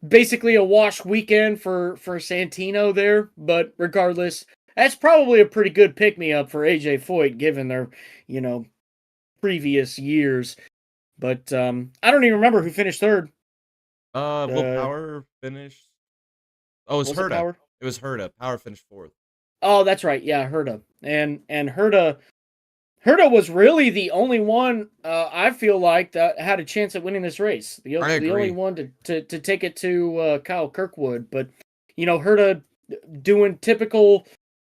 S2: basically a wash weekend for Santino there, but regardless, that's probably a pretty good pick-me-up for AJ Foyt given their, previous years. But I don't even remember who finished third.
S1: Will Power finished. Oh, it was Herta. It was Herta. Power finished fourth.
S2: Oh, that's right. Yeah, Herta. And Herta was really the only one I feel like that had a chance at winning this race. The only one to take it to Kyle Kirkwood. But Herta doing typical,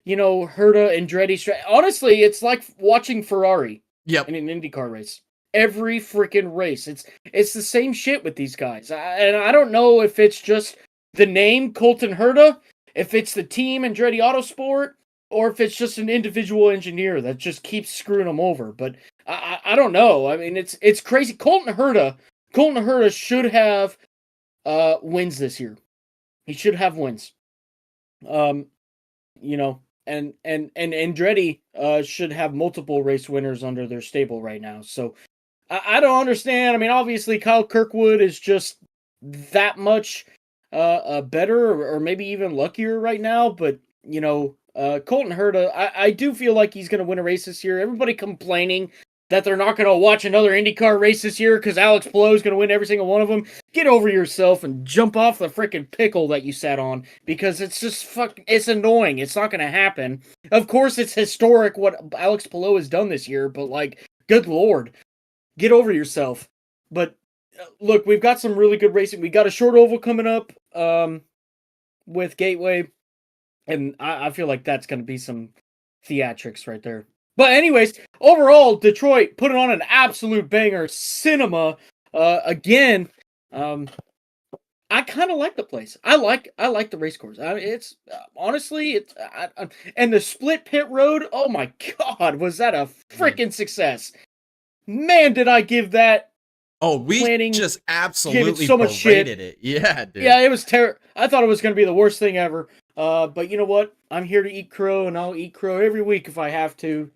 S2: Herta Andretti. Honestly, it's like watching Ferrari.
S1: Yep.
S2: In an IndyCar race. Every freaking race. It's the same shit with these guys. And I don't know if it's just the name Colton Herta, if it's the team Andretti Autosport, or if it's just an individual engineer that just keeps screwing them over. But I I don't know. I mean, it's crazy. Colton Herta should have wins this year. He should have wins. You know, and Andretti should have multiple race winners under their stable right now. So I don't understand. I mean, obviously Kyle Kirkwood is just that much better or maybe even luckier right now, but Colton Herta, I do feel like he's going to win a race this year. Everybody complaining that they're not going to watch another IndyCar race this year because Alex Palou is going to win every single one of them. Get over yourself and jump off the freaking pickle that you sat on, because it's just it's annoying. It's not going to happen. Of course, it's historic what Alex Palou has done this year, but like, good Lord, get over yourself. But look, we've got some really good racing. We got a short oval coming up with Gateway, and I feel like that's going to be some theatrics right there. But anyways, overall, Detroit put it on an absolute banger. Cinema again. I kind of like the place. I like the race course. I mean, it's honestly, and the split pit road. Oh my God, was that a freaking success? Man, did I give that.
S1: Oh, we just absolutely
S2: so much shit.
S1: it. Yeah, dude.
S2: Yeah, it was terrible. I thought it was going to be the worst thing ever. But you know what? I'm here to eat crow, and I'll eat crow every week if I have to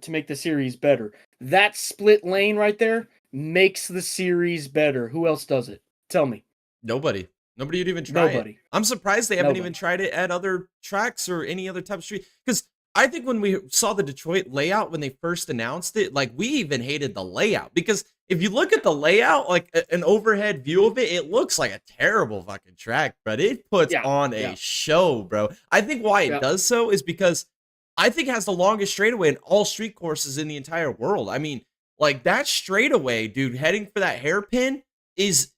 S2: make the series better. That split lane right there makes the series better. Who else does it? Tell me.
S1: Nobody would even try it. I'm surprised they haven't even tried it at other tracks or any other type of street. Because I think when we saw the Detroit layout, when they first announced it, like, we even hated the layout. Because if you look at the layout, like an overhead view of it, it looks like a terrible fucking track, but it puts on a show, bro. I think why it does so is because I think it has the longest straightaway in all street courses in the entire world. I mean, like, that straightaway, dude, heading for that hairpin is,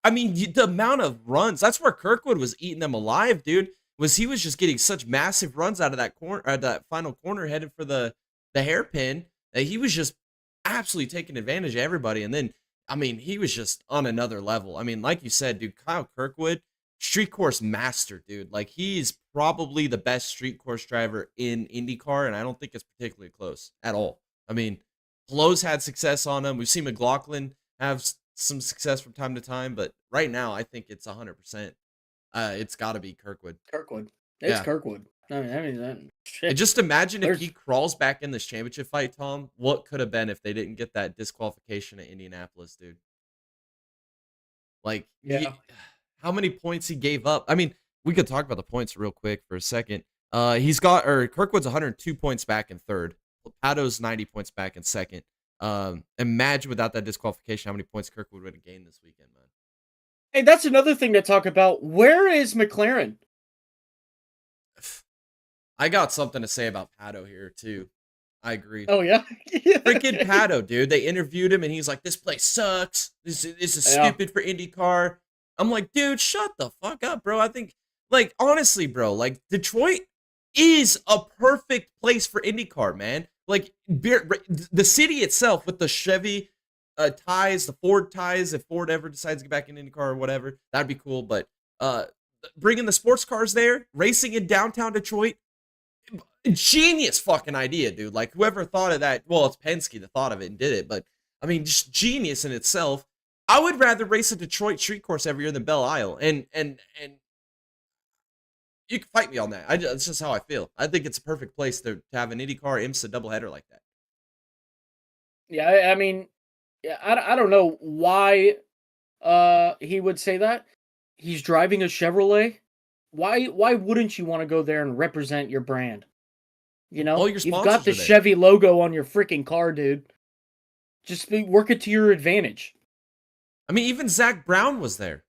S1: I mean, the amount of runs, that's where Kirkwood was eating them alive, dude. He was just getting such massive runs out of that corner, that final corner headed for the hairpin, that he was just absolutely taking advantage of everybody. And then, I mean, he was just on another level. I mean, like you said, dude, Kyle Kirkwood, street course master, dude. Like, he's probably the best street course driver in IndyCar, and I don't think it's particularly close at all. I mean, Palou's had success on him. We've seen McLaughlin have some success from time to time, but right now, I think it's 100%. It's got to be Kirkwood.
S2: It's Kirkwood. I mean, shit.
S1: And just imagine if he crawls back in this championship fight, Tom. What could have been if they didn't get that disqualification at Indianapolis, dude? Like, how many points he gave up? I mean, we could talk about the points real quick for a second. Kirkwood's 102 points back in third. Pato's 90 points back in second. Imagine without that disqualification, how many points Kirkwood would have gained this weekend, man.
S2: Hey, that's another thing to talk about. Where is McLaren?
S1: I got something to say about Pato here, too. I agree.
S2: Oh, yeah?
S1: Freaking Pato, dude. They interviewed him, and he's like, this place sucks. This is stupid for IndyCar. I'm like, dude, shut the fuck up, bro. I think, like, honestly, bro, like, Detroit is a perfect place for IndyCar, man. Like, the city itself with the Chevy ties, the Ford ties, if Ford ever decides to get back in IndyCar or whatever, that'd be cool. But bringing the sports cars there, racing in downtown Detroit, genius fucking idea, dude. Like, whoever thought of that, well, it's Penske that thought of it and did it, but I mean, just genius in itself. I would rather race a Detroit street course every year than Belle Isle, and you can fight me on that. That's just how I feel. I think it's a perfect place to have an IndyCar IMSA doubleheader like that.
S2: Yeah, I mean, I don't know why he would say that. He's driving a Chevrolet. Why wouldn't you want to go there and represent your brand? You know, you've got the Chevy logo on your freaking car, dude. Just work it to your advantage.
S1: I mean, even Zach Brown was there.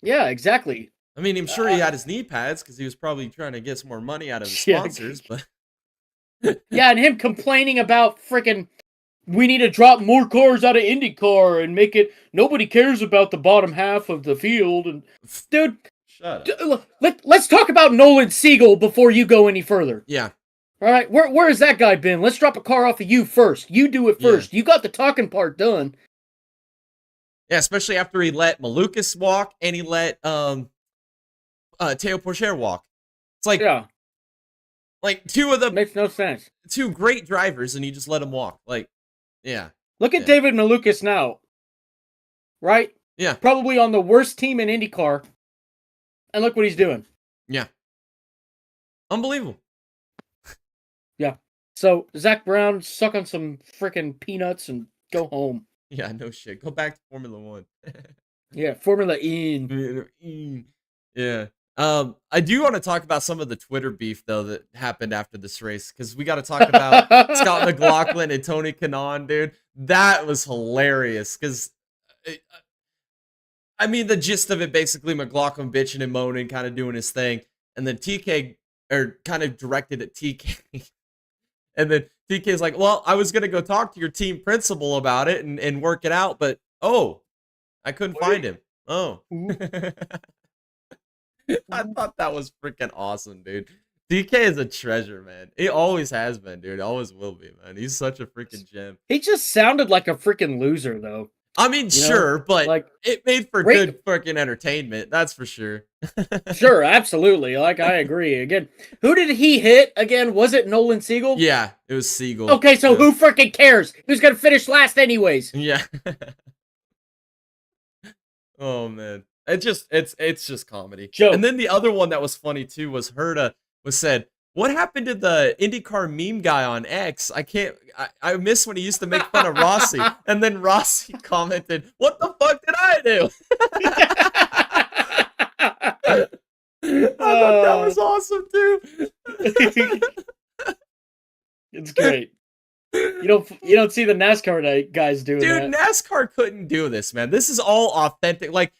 S2: Yeah, exactly.
S1: I mean, I'm sure he had his knee pads because he was probably trying to get some more money out of his sponsors. But
S2: yeah, and him complaining about freaking, we need to drop more cars out of IndyCar and make it, nobody cares about the bottom half of the field. And dude,
S1: shut up.
S2: Let's talk about Nolan Siegel before you go any further.
S1: Yeah.
S2: All right, where has that guy been? Let's drop a car off of you first. You do it first. You got the talking part done.
S1: Yeah, especially after he let Malukas walk and he let Teo Pourchaire walk. It's like, like two of them
S2: makes no sense.
S1: Two great drivers, and you just let them walk. Like, Yeah.
S2: Look at
S1: Yeah.
S2: David Malukas now, right?
S1: Yeah.
S2: Probably on the worst team in IndyCar, and look what he's doing.
S1: Yeah. Unbelievable.
S2: Yeah. So Zach Brown, suck on some freaking peanuts and go home.
S1: Yeah, no shit. Go back to Formula One.
S2: Yeah, Formula E.
S1: Yeah. I do want to talk about some of the Twitter beef though that happened after this race because we got to talk about Scott McLaughlin and Tony Kanaan, dude. That was hilarious because, I mean, the gist of it basically McLaughlin bitching and moaning, kind of doing his thing, and then TK or kind of directed at TK, and then TK's like, "Well, I was gonna go talk to your team principal about it and work it out, but oh, I couldn't find him. Oh." I thought that was freaking awesome, dude. DK is a treasure, man. He always has been, dude. Always will be, man. He's such a freaking gem.
S2: He just sounded like a freaking loser, though.
S1: I mean, sure, but
S2: like,
S1: it made for good freaking entertainment. That's for sure.
S2: Sure, absolutely. Like, I agree. Again, who did he hit again? Was it Nolan Siegel?
S1: Yeah, it was Siegel.
S2: Okay, so who freaking cares? Who's gonna finish last anyways?
S1: Yeah. Oh man. It's just comedy.
S2: Joke.
S1: And then the other one that was funny too was Herta said, "What happened to the IndyCar meme guy on X? I miss when he used to make fun of Rossi." And then Rossi commented, "What the fuck did I do?" I thought that was awesome too.
S2: It's great. You don't see the NASCAR guys doing that.
S1: Dude, NASCAR couldn't do this, man. This is all authentic. Like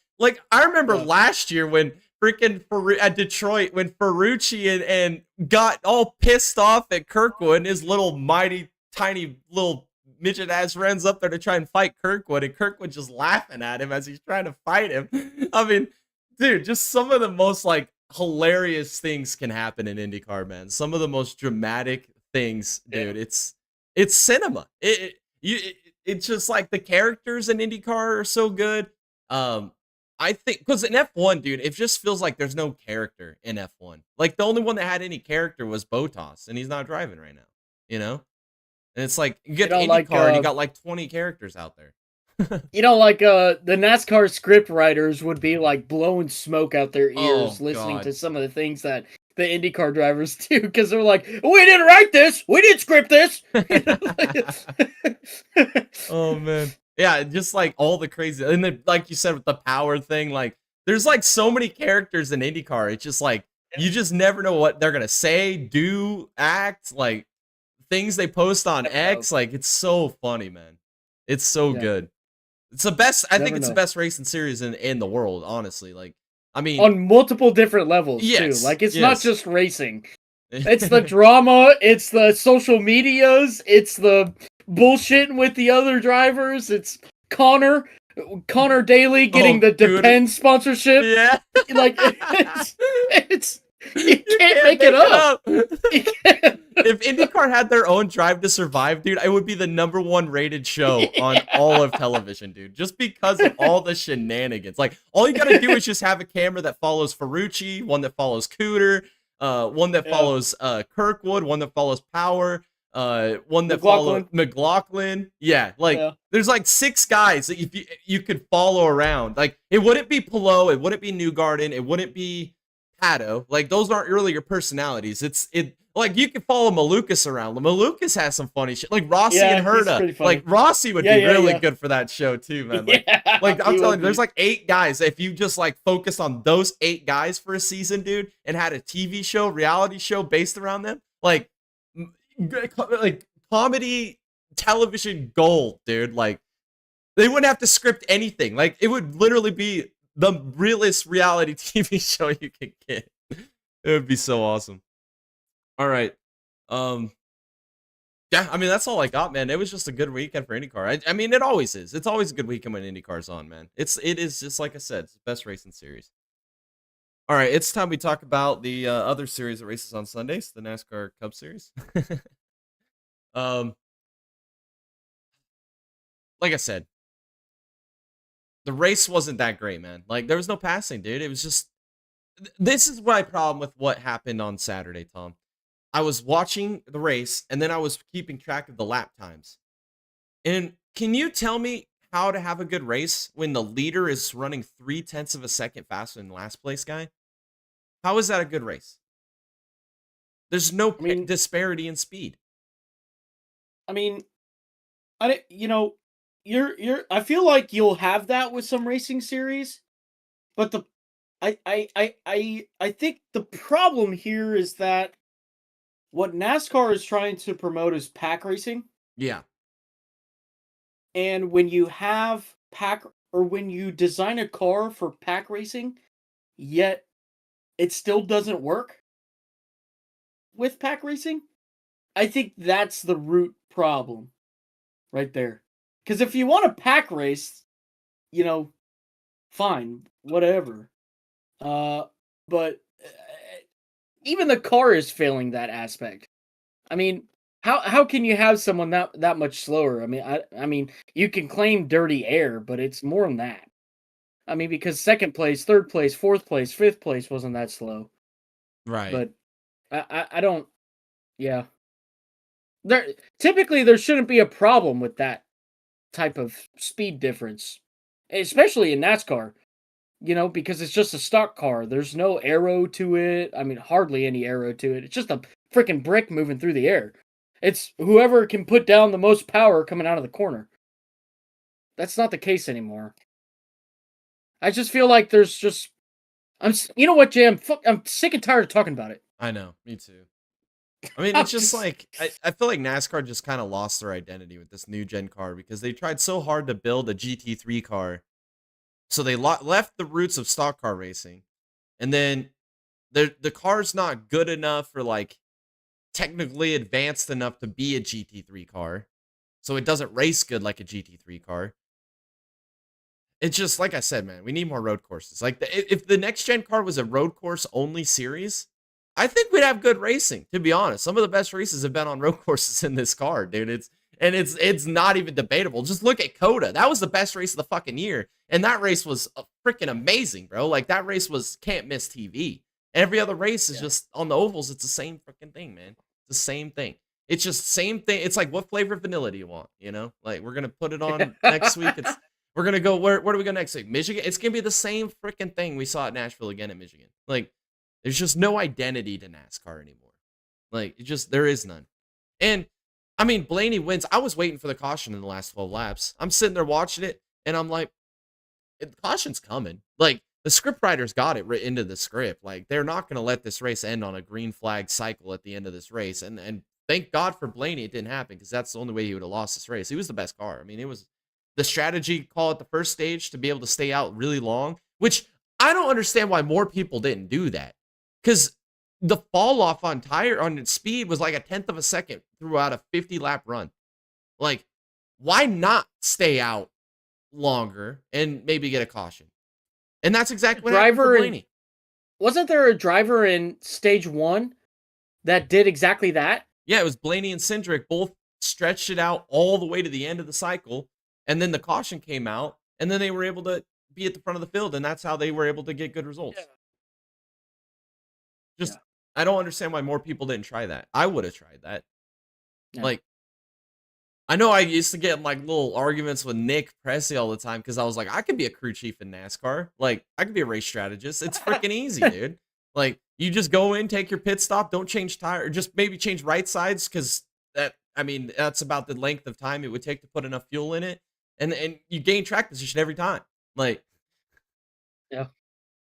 S1: I remember last year when freaking at Detroit when Ferrucci and got all pissed off at Kirkwood and his little mighty tiny little midget ass runs up there to try and fight Kirkwood, and Kirkwood just laughing at him as he's trying to fight him. I mean, dude, just some of the most like hilarious things can happen in IndyCar, man. Some of the most dramatic things, dude. It's cinema. It's just like the characters in IndyCar are so good. I think because in F1, dude, it just feels like there's no character in F1. Like the only one that had any character was Bottas, and he's not driving right now. You know, and it's like you get to IndyCar and you got like 20 characters out there.
S2: The NASCAR script writers would be like blowing smoke out their ears listening to some of the things that the IndyCar drivers do because they're like, "We didn't write this, we didn't script this."
S1: Oh man. Yeah, just like all the crazy, and then like you said with the power thing, like there's like so many characters in IndyCar. It's just like you just never know what they're gonna say, do, act, like things they post on X. Like it's so funny, man. It's so good. It's the best. I think it's the best racing series in the world, honestly. Like, I mean,
S2: on multiple different levels too. Like it's not just racing. It's the drama. It's the social medias. It's the bullshitting with the other drivers. It's Connor Daly getting the Depend sponsorship.
S1: Yeah,
S2: like it's you can't make it up.
S1: If IndyCar had their own Drive to Survive, dude, it would be the #1 rated show on all of television, dude. Just because of all the shenanigans. Like, all you gotta do is just have a camera that follows Ferrucci, one that follows Cooter, one that follows Kirkwood, one that follows Power, one that follows McLaughlin. Yeah, like there's like 6 guys that you could follow around. Like, it wouldn't be Pillow, it wouldn't be Newgarden, it wouldn't be Pato. Like, those aren't really your personalities. Like, you can follow Malukas around. Malukas has some funny shit. Like, Rossi and Herta. Like, Rossi would be really good for that show, too, man. Like, I'm telling you, there's like 8 guys. If you just, like, focus on those 8 guys for a season, dude, and had a TV show, reality show based around them, like comedy television gold, dude. Like, they wouldn't have to script anything. Like, it would literally be the realest reality TV show you could get. It would be so awesome. All right. Yeah, I mean, that's all I got, man. It was just a good weekend for IndyCar. I mean, it always is. It's always a good weekend when IndyCar's on, man. It is just like I said, it's the best racing series. All right, it's time we talk about the other series that races on Sundays, the NASCAR Cup Series. Like I said, the race wasn't that great, man. Like, there was no passing, dude. It was just... This is my problem with what happened on Saturday, Tom. I was watching the race, and then I was keeping track of the lap times. And can you tell me how to have a good race when the leader is running 3/10 of a second faster than the last place guy? How is that a good race? There's no
S2: I mean,
S1: disparity in speed.
S2: I mean, I feel like you'll have that with some racing series, but I think the problem here is that what NASCAR is trying to promote is pack racing.
S1: Yeah,
S2: And when you have pack, or when you design a car for pack racing, yet it still doesn't work with pack racing, I think that's the root problem right there. Because if you want a pack race, you know, fine, whatever. Uh, but even the car is failing that aspect. I mean, how can you have someone that much slower? I mean, you can claim dirty air, but it's more than that. I mean, because second place, third place, fourth place, fifth place wasn't that slow.
S1: right.
S2: But I don't. Yeah, there typically there shouldn't be a problem with that type of speed difference, especially in NASCAR. Because it's just a stock car. There's no arrow to it. I mean, hardly any arrow to it. It's just a freaking brick moving through the air. It's whoever can put down the most power coming out of the corner. That's not the case anymore. I just feel like there's just you know what, Jam? I'm sick and tired of talking about it.
S1: I know. Me too. I mean,
S2: I'm
S1: it's just
S2: just
S1: like I feel like NASCAR just kind of lost their identity with this new gen car because they tried so hard to build a GT3 car. So they left the roots of stock car racing. And then the car's not good enough or like technically advanced enough to be a GT3 car. So it doesn't race good like a GT3 car. It's just like I said, man, we need more road courses. Like if the next gen car was a road course only series, I think we'd have good racing, to be honest. Some of the best races have been on road courses in this car, dude. It's not even debatable. Just look at Coda. That was the best race of the fucking year. And that race was freaking amazing, bro. Like that race was can't miss TV. Every other race is
S2: yeah.
S1: just on the ovals, it's the same freaking thing, man. It's the same thing. It's just same thing. It's like what flavor of vanilla do you want? Like we're gonna put it on next week. We're gonna go where do we go next week? Michigan. It's gonna be the same freaking thing we saw at Nashville again at Michigan. Like there's just no identity to NASCAR anymore. Like there is none. And I mean Blaney wins. I was waiting for the caution in the last 12 laps. I'm sitting there watching it, and I'm like, the caution's coming. Like the script writers got it written into the script. Like they're not gonna let this race end on a green flag cycle at the end of this race. And thank God for Blaney it didn't happen because that's the only way he would have lost this race. He was the best car. I mean, it was the strategy call at the first stage to be able to stay out really long, which I don't understand why more people didn't do that. Because the fall off on speed was like a tenth of a second throughout a 50 lap run. Like, why not stay out longer and maybe get a caution? And that's exactly what happened for Blaney.
S2: Wasn't there a driver in stage 1 that did exactly that?
S1: Yeah, it was Blaney and Cindric both stretched it out all the way to the end of the cycle. And then the caution came out, and then they were able to be at the front of the field, and that's how they were able to get good results.
S2: Yeah.
S1: Just,
S2: Yeah.
S1: I don't understand why more people didn't try that. I would have tried that.
S2: Yeah.
S1: Like, I know I used to get in like little arguments with Nick Pressey all the time because I was like, I could be a crew chief in NASCAR. Like, I could be a race strategist. It's freaking easy, dude. Like, you just go in, take your pit stop, don't change tire, or just maybe change right sides because that's about the length of time it would take to put enough fuel in it. And you gain track position every time. Like,
S2: Yeah.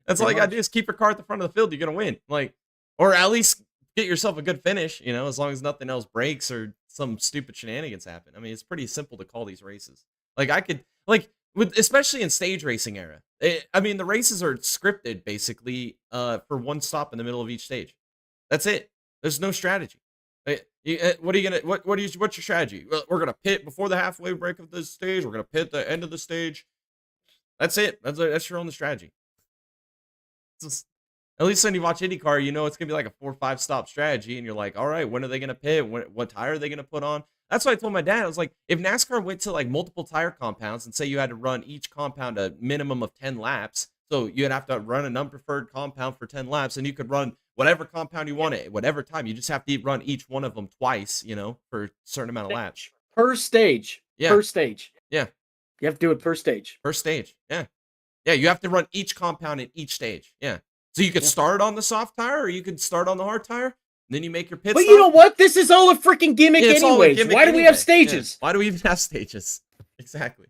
S1: that's all you gotta do is keep your car at the front of the field. You're gonna win. Like, or at least get yourself a good finish. As long as nothing else breaks or some stupid shenanigans happen. I mean, it's pretty simple to call these races. Like I could especially in stage racing era. I mean, the races are scripted basically for one stop in the middle of each stage. That's it. There's no strategy. What's your strategy? Well, we're gonna pit before the halfway break of the stage. We're gonna pit the end of the stage. That's it. That's your only strategy. Just, at least when you watch IndyCar, it's gonna be like a 4 or 5 stop strategy, and you're like, all right, when are they gonna pit? What tire are they gonna put on? That's what I told my dad. I was like, if NASCAR went to like multiple tire compounds and say you had to run each compound a minimum of 10 laps, so you'd have to run an unpreferred compound for 10 laps, and you could run whatever compound you want at whatever time. You just have to run each one of them twice, for a certain amount of laps
S2: Per stage.
S1: Yeah.
S2: Per stage.
S1: Yeah.
S2: You have to do it per stage.
S1: Per stage. Yeah. Yeah. You have to run each compound in each stage. Yeah. So you could
S2: Yeah.
S1: start on the soft tire or you could start on the hard tire. Then you make your pit
S2: But
S1: stop.
S2: you know what? This is all a freaking gimmick
S1: Yeah, it's all a
S2: anyways.
S1: gimmick
S2: Why do we have
S1: anyway.
S2: stages?
S1: Yeah. Why do we even have stages? Exactly.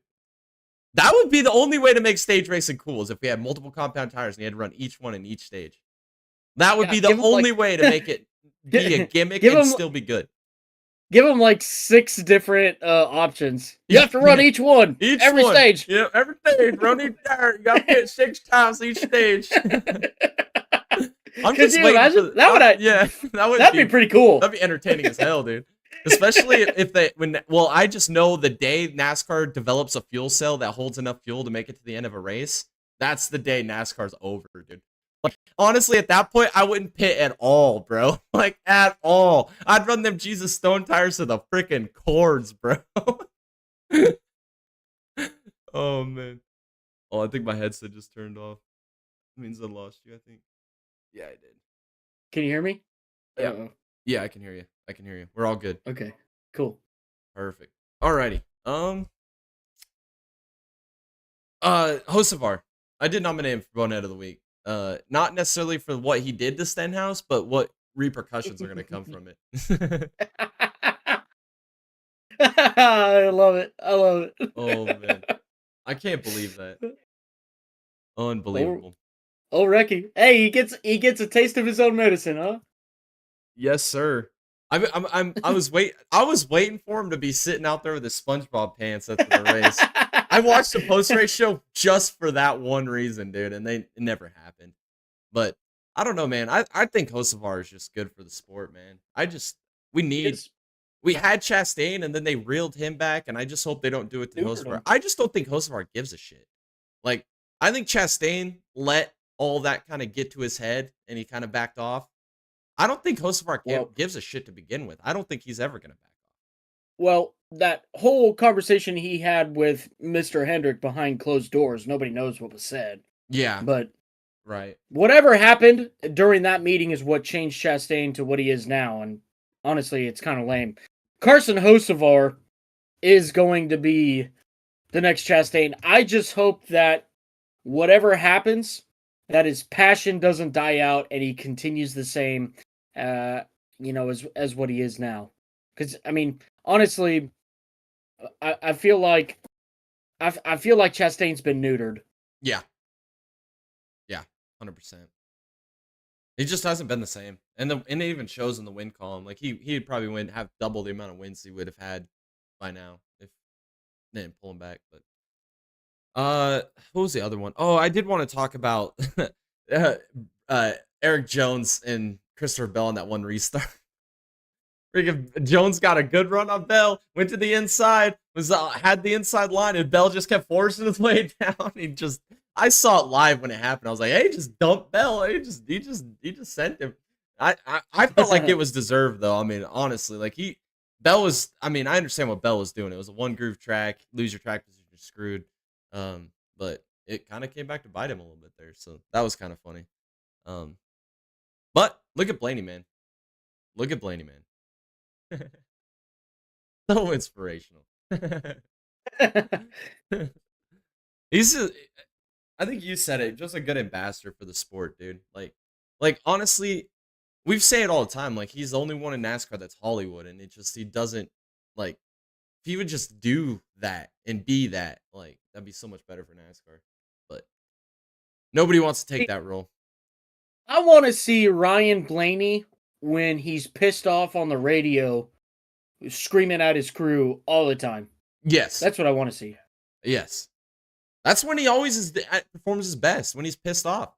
S1: That would be the only way to make stage racing cool is if we had multiple compound tires and you had to run each one in each stage. That would be the only way to make it be a gimmick and still be good.
S2: Give them like 6 different options. You have to run each one. Every stage.
S1: Yeah, every stage. Run each tire. You got to hit 6 times each stage. I'm just waiting.
S2: That'd be pretty cool.
S1: That'd be entertaining as hell, dude. Especially if I just know the day NASCAR develops a fuel cell that holds enough fuel to make it to the end of a race, that's the day NASCAR's over, dude. Like, honestly, at that point, I wouldn't pit at all, bro. Like, at all. I'd run them Jesus Stone tires to the freaking cords, bro. Oh, man. Oh, I think my headset just turned off. That means I lost you, I think. Yeah, I did.
S2: Can you hear me?
S1: Yeah. Yeah, I can hear you. We're all good.
S2: Okay, cool.
S1: Perfect. Alrighty. Hocevar. I did nominate him for Bonehead of the Week. Not necessarily for what he did to Stenhouse, but what repercussions are going to come from it.
S2: I love it.
S1: Oh, man. I can't believe that. Unbelievable.
S2: Oh, Recky. Hey, he gets a taste of his own medicine, huh?
S1: Yes, sir. I was waiting for him to be sitting out there with his SpongeBob pants after the race. I watched the post-race show just for that one reason, dude, and it never happened. But I don't know, man. I think Hocevar is just good for the sport, man. We had Chastain, and then they reeled him back, and I just hope they don't do it to Hocevar. I just don't think Hocevar gives a shit. Like, I think Chastain let all that kind of get to his head, and he kind of backed off. I don't think Hocevar gives a shit to begin with. I don't think he's ever going to back off.
S2: Well, that whole conversation he had with Mr. Hendrick behind closed doors, nobody knows what was said.
S1: Yeah.
S2: But
S1: right.
S2: Whatever happened during that meeting is what changed Chastain to what he is now, and honestly, it's kind of lame. Carson Hocevar is going to be the next Chastain. I just hope that whatever happens, that his passion doesn't die out and he continues the same, as what he is now. Because I mean, honestly, I feel like Chastain's been neutered.
S1: Yeah. 100%. He just hasn't been the same, and it even shows in the win column. Like he'd probably have double the amount of wins he would have had by now if they didn't pull him back. But what was the other one? Oh, I did want to talk about Eric Jones and Christopher Bell on that one restart. Jones got a good run on Bell, went to the inside, had the inside line, and Bell just kept forcing his way down. I saw it live when it happened. I was like, hey, just dump Bell. He just sent him. I felt like it was deserved though. I mean, honestly, like Bell was, I mean, I understand what Bell was doing. It was a one groove track, lose your track position, you're screwed. But it kind of came back to bite him a little bit there. So that was kind of funny. But look at Blaney, man. So inspirational. I think you said it, just a good ambassador for the sport, dude. Like honestly, we say it all the time. Like, he's the only one in NASCAR that's Hollywood, and he doesn't, like, if he would just do that and be that, like, that'd be so much better for NASCAR. But nobody wants to take that role.
S2: I want to see Ryan Blaney when he's pissed off on the radio, screaming at his crew all the time.
S1: Yes.
S2: That's what I want to see.
S1: Yes. That's when he always performs his best, when he's pissed off.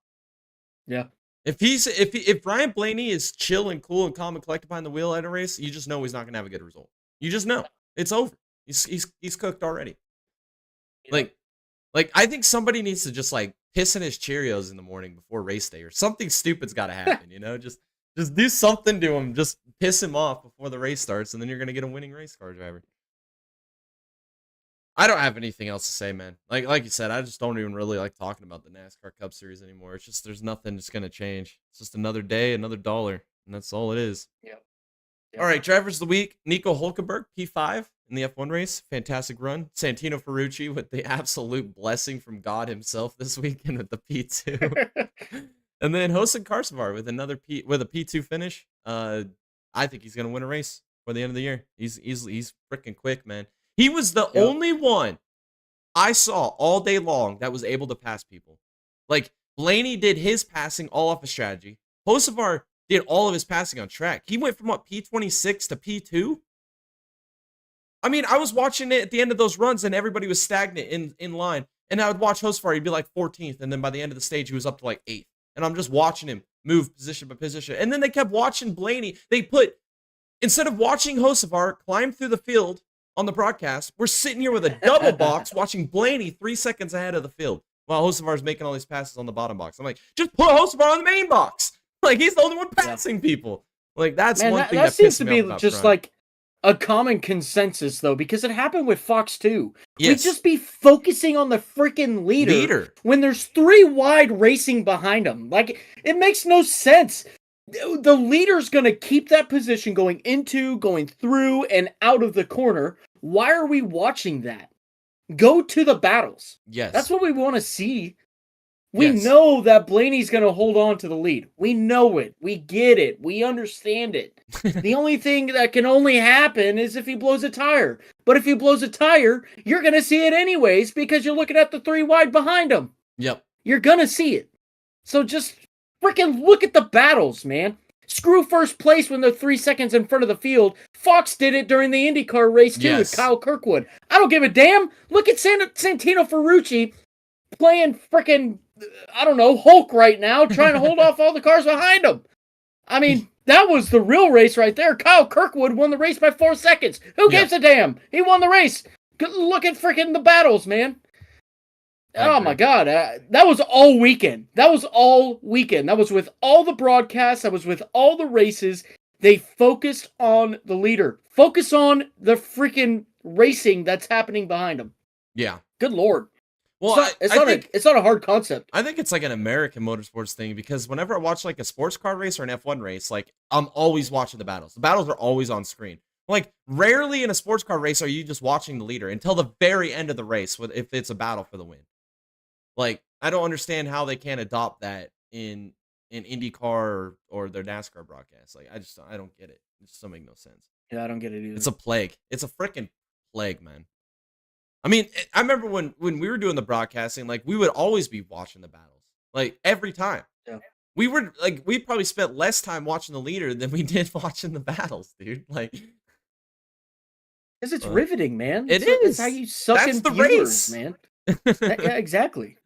S2: Yeah.
S1: If Ryan Blaney is chill and cool and calm and collected behind the wheel at a race, you just know he's not going to have a good result. You just know. It's over. He's cooked already. Yeah. Like I think somebody needs to just like piss in his Cheerios in the morning before race day, or something stupid's got to happen, you know? Just do something to him. Just piss him off before the race starts, and then you're going to get a winning race car driver. I don't have anything else to say, man. Like you said, I just don't even really like talking about the NASCAR Cup Series anymore. It's just, there's nothing that's going to change. It's just another day, another dollar, and that's all it is.
S2: Yeah.
S1: All right, drivers of the week, Nico Hulkenberg, P5 in the F1 race. Fantastic run. Santino Ferrucci with the absolute blessing from God himself this weekend with the P2. And then Hosen Karsavar with with a P2 finish. I think he's going to win a race for the end of the year. He's freaking quick, man. He was the only one I saw all day long that was able to pass people. Like, Blaney did his passing all off a strategy. Hocevar did all of his passing on track. He went from, what, P26 to P2? I mean, I was watching it at the end of those runs, and everybody was stagnant in line. And I would watch Hocevar, he'd be like 14th, and then by the end of the stage, he was up to like 8th. And I'm just watching him move position by position. And then they kept watching Blaney. Instead of watching Hocevar climb through the field on the broadcast, we're sitting here with a double box watching Blaney 3 seconds ahead of the field while Hocevar's making all these passes on the bottom box. I'm like, just put Hocevar on the main box. Like, he's the only one passing people. Like, that's one thing that
S2: seems to
S1: me
S2: be
S1: off
S2: just
S1: front.
S2: like a common consensus, though, because it happened with Fox too.
S1: Yes.
S2: We'd just be focusing on the freaking leader when there's 3 wide racing behind him. Like, it makes no sense. The leader's going to keep that position going through, and out of the corner. Why are we watching that? Go to the battles.
S1: Yes.
S2: That's what we want to see. We know that Blaney's going to hold on to the lead. We know it. We get it. We understand it. The only thing that can only happen is if he blows a tire. But if he blows a tire, you're going to see it anyways because you're looking at the 3 wide behind him.
S1: Yep.
S2: You're going to see it. So just freaking look at the battles, man. Screw first place when they're 3 seconds in front of the field. Fox did it during the IndyCar race too with Kyle Kirkwood. I don't give a damn. Look at Santino Ferrucci playing freaking, I don't know, Hulk right now, trying to hold off all the cars behind him. I mean, that was the real race right there. Kyle Kirkwood won the race by 4 seconds. Who gives a damn? He won the race. Look at freaking the battles, man. Oh my God. That was all weekend. That was with all the broadcasts. That was with all the races. They focused on the leader. Focus on the freaking racing that's happening behind them.
S1: Yeah.
S2: Good Lord.
S1: Well,
S2: it's not a hard concept.
S1: I think it's like an American motorsports thing because whenever I watch like a sports car race or an F1 race, like I'm always watching the battles. The battles are always on screen. Like rarely in a sports car race are you just watching the leader until the very end of the race if it's a battle for the win. Like, I don't understand how they can't adopt that in IndyCar or their NASCAR broadcast. Like, I don't get it. It just don't make no sense.
S2: Yeah, I don't get it either.
S1: It's a plague. It's a freaking plague, man. I mean, I remember when we were doing the broadcasting, like, we would always be watching the battles. Like, every time.
S2: Yeah.
S1: We probably spent less time watching the leader than we did watching the battles, dude. Like,
S2: because it's riveting, man.
S1: It is.
S2: It's how you suck in
S1: the
S2: viewers,
S1: race,
S2: man. Yeah, exactly.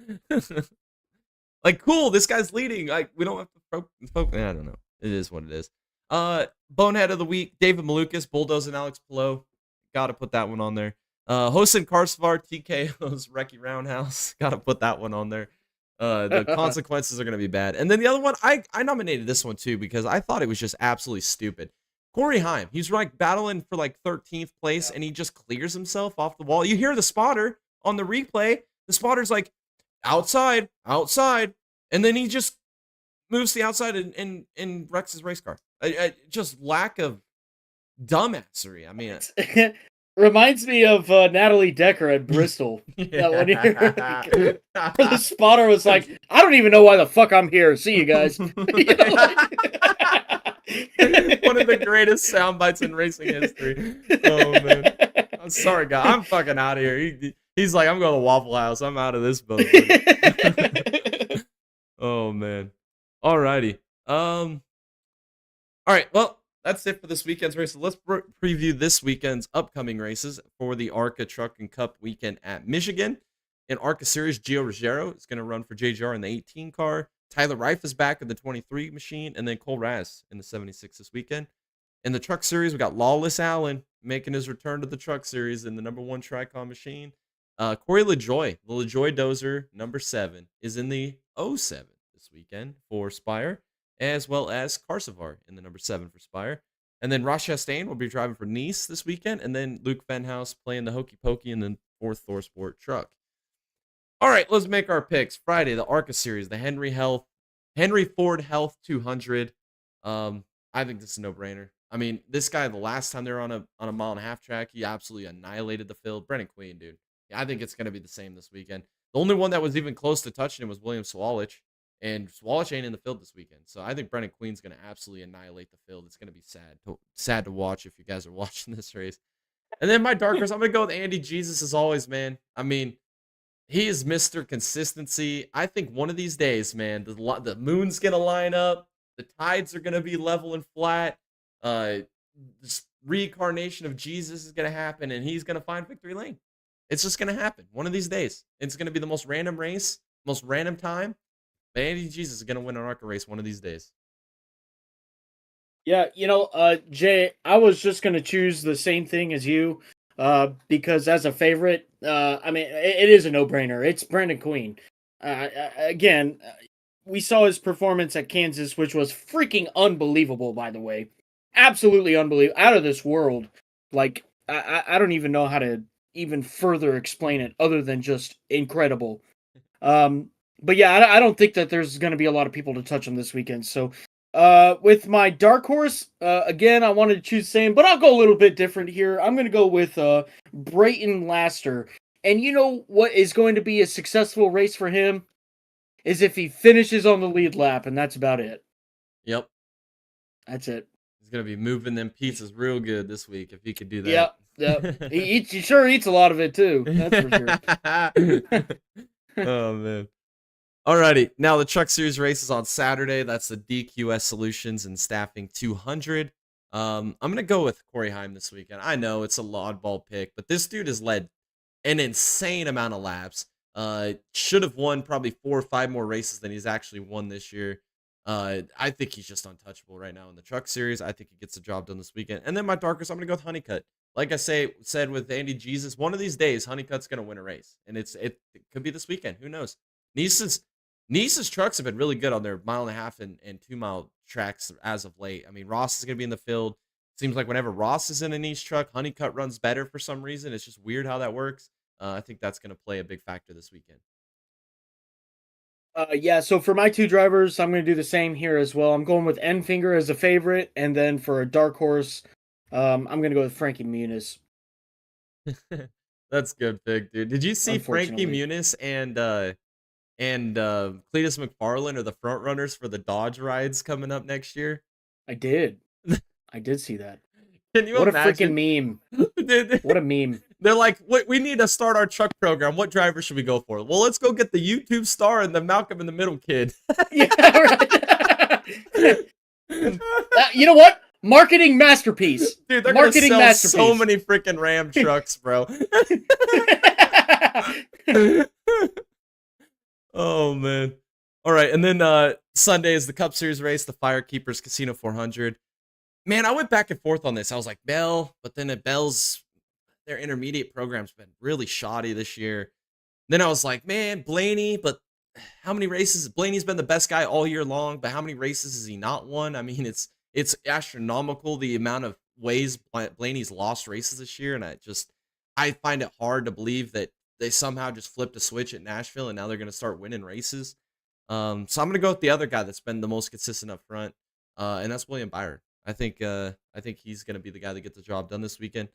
S1: Like, cool, this guy's leading. Like, we don't have to focus. I don't know. It is what it is. Bonehead of the week, David Malukas, Bulldoze and Alex Pillow. Gotta put that one on there. Hosen Karsvar, TKO's Recce Roundhouse. Gotta put that one on there. The consequences are gonna be bad. And then the other one, I nominated this one too because I thought it was just absolutely stupid. Corey Heim, he's like battling for like 13th place and he just clears himself off the wall. You hear the spotter on the replay, the spotter's like, outside, and then he just moves to the outside and wrecks his race car. Just lack of dumbassery. I mean,
S2: reminds me of Natalie Decker at Bristol. That one here. The spotter was like, I don't even know why the fuck I'm here. See you guys.
S1: One of the greatest sound bites in racing history. Oh, man. I'm sorry, guy. I'm fucking out of here. He's like, I'm going to Waffle House. I'm out of this boat. Oh, man. Alrighty. All right. Well, that's it for this weekend's races. Let's preview this weekend's upcoming races for the ARCA Truck and Cup weekend at Michigan. In ARCA Series, Gio Ruggiero is going to run for JGR in the 18 car. Tyler Reif is back in the 23 machine, and then Cole Raz in the 76 this weekend. In the Truck Series, we got Lawless Allen making his return to the Truck Series in the number 1 Tricon machine. Corey LaJoy, the LaJoy Dozer, number 7, is in the 07 this weekend for Spire, as well as Karsavar in the number 7 for Spire. And then Ross Chastain will be driving for Nice this weekend, and then Luke Fenhouse playing the Hokey Pokey in the 4th Thor Sport truck. All right, let's make our picks. Friday, the ARCA Series, the Henry Ford Health 200. I think this is a no-brainer. I mean, this guy, the last time they were on a mile and a half track, he absolutely annihilated the field. Brennan Queen, dude. Yeah, I think it's gonna be the same this weekend. The only one that was even close to touching him was William Swalich, and Swalich ain't in the field this weekend. So I think Brennan Queen's gonna absolutely annihilate the field. It's gonna be sad to watch if you guys are watching this race. And then my dark horse, I'm gonna go with Andy Jesus as always, man. I mean, he is Mr. Consistency. I think one of these days, man, the moon's gonna line up, the tides are gonna be level and flat. Uh, this reincarnation of Jesus is gonna happen, and he's gonna find victory lane. It's just gonna happen one of these days. It's gonna be the most random race, most random time. But Andy Jesus is gonna win an ARCA race one of these days.
S2: Yeah, Jay, I was just gonna choose the same thing as you, because as a favorite, I mean, it is a no-brainer. It's Brandon Queen. Again, we saw his performance at Kansas, which was freaking unbelievable, by the way. Absolutely unbelievable, out of this world. Like, I don't even know how to even further explain it other than just incredible. But yeah, I don't think that there's going to be a lot of people to touch him this weekend. So, with my dark horse, again, I wanted to choose the same, but I'll go a little bit different here. I'm going to go with Brayton Laster. And you know what is going to be a successful race for him? Is if he finishes on the lead lap, and that's about it.
S1: Yep.
S2: That's it.
S1: He's gonna be moving them pizzas real good this week if he could do that.
S2: Yep. He sure eats a lot of it too. That's for sure.
S1: Oh man. Alrighty, now the Truck Series race is on Saturday. That's the DQS Solutions and Staffing 200. I'm gonna go with Corey Heim this weekend. I know it's a oddball pick, but this dude has led an insane amount of laps. Should have won probably 4 or 5 more races than he's actually won this year. I think he's just untouchable right now in the Truck Series. I think he gets the job done this weekend. And then my darkest, I'm gonna go with Honeycutt. Like I said with Andy Jesus, one of these days Honeycutt's gonna win a race, and it could be this weekend. Who knows? Nice's trucks have been really good on their mile and a half and 2 mile tracks as of late. I mean, Ross is gonna be in the field. Seems like whenever Ross is in a Nice truck, Honeycutt runs better for some reason. It's just weird how that works. I think that's gonna play a big factor this weekend.
S2: Yeah, so for my 2 drivers, I'm going to do the same here as well. I'm going with Enfinger as a favorite, and then for a dark horse, I'm going to go with Frankie Muniz.
S1: That's good pick, dude. Did you see Frankie Muniz and Cletus McFarland are the front runners for the Dodge rides coming up next year?
S2: I did. I did see that.
S1: Can you
S2: what
S1: imagine?
S2: A freaking meme. What a meme.
S1: They're like, we need to start our truck program. What driver should we go for? Well, let's go get the YouTube star and the Malcolm in the Middle kid.
S2: Yeah, right. You know what? Marketing masterpiece.
S1: Dude, they're going to sell so many freaking Ram trucks, bro. Oh, man. All right, and then Sunday is the Cup Series race, the Firekeepers Casino 400. Man, I went back and forth on this. I was like, Bell, but then at Bell's, their intermediate program's been really shoddy this year. Then I was like, man, Blaney, but how many races? Blaney's been the best guy all year long, but how many races has he not won? I mean, it's astronomical the amount of ways Blaney's lost races this year, and I find it hard to believe that they somehow just flipped a switch at Nashville and now they're going to start winning races. So I'm going to go with the other guy that's been the most consistent up front, and that's William Byron. I think he's going to be the guy that gets the job done this weekend.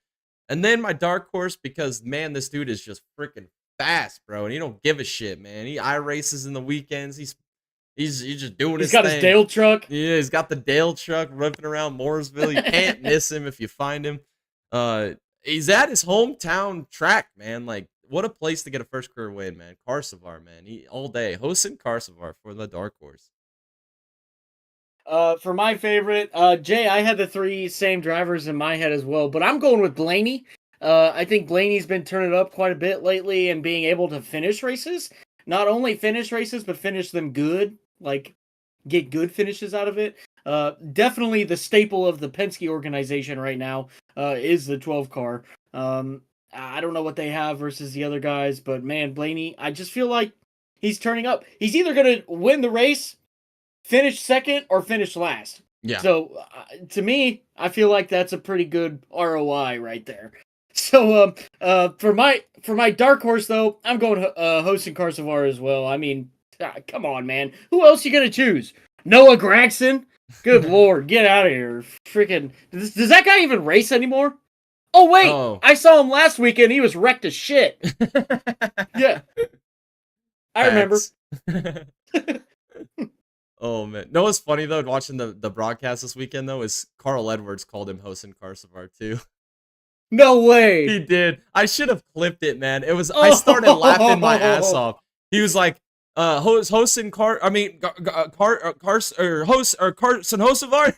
S1: And then my dark horse, because, man, this dude is just freaking fast, bro. And he don't give a shit, man. He races in the weekends. He's just doing his thing. He's got
S2: his Dale truck.
S1: Yeah, he's got the Dale truck ripping around Mooresville. You can't miss him if you find him. He's at his hometown track, man. Like, what a place to get a first career win, man. Carsavar, man. He all day. Hosting Carsavar for the dark horse.
S2: For my favorite, Jay, I had the 3 same drivers in my head as well, but I'm going with Blaney. I think Blaney's been turning up quite a bit lately and being able to finish races. Not only finish races, but finish them good. Like, get good finishes out of it. Definitely the staple of the Penske organization right now is the 12 car. I don't know what they have versus the other guys, but man, Blaney, I just feel like he's turning up. He's either going to win the race, finish second, or finish last.
S1: Yeah.
S2: So to me, I feel like that's a pretty good ROI right there. So for my dark horse though, I'm going Hostin Carsavar as well. I mean, come on, man. Who else you gonna choose? Noah Gragson? Good Lord, get out of here. Freaking. Does that guy even race anymore? Oh, wait.
S1: Oh.
S2: I saw him last weekend. He was wrecked as shit. Yeah. I remember.
S1: Facts. Oh man. No, what's funny though, watching the broadcast this weekend though, is Carl Edwards called him Hosen Karsavar too.
S2: No way.
S1: He did. I should have clipped it, man. I started laughing my ass off. He was like, Hosen Car I mean Carson Hosevar.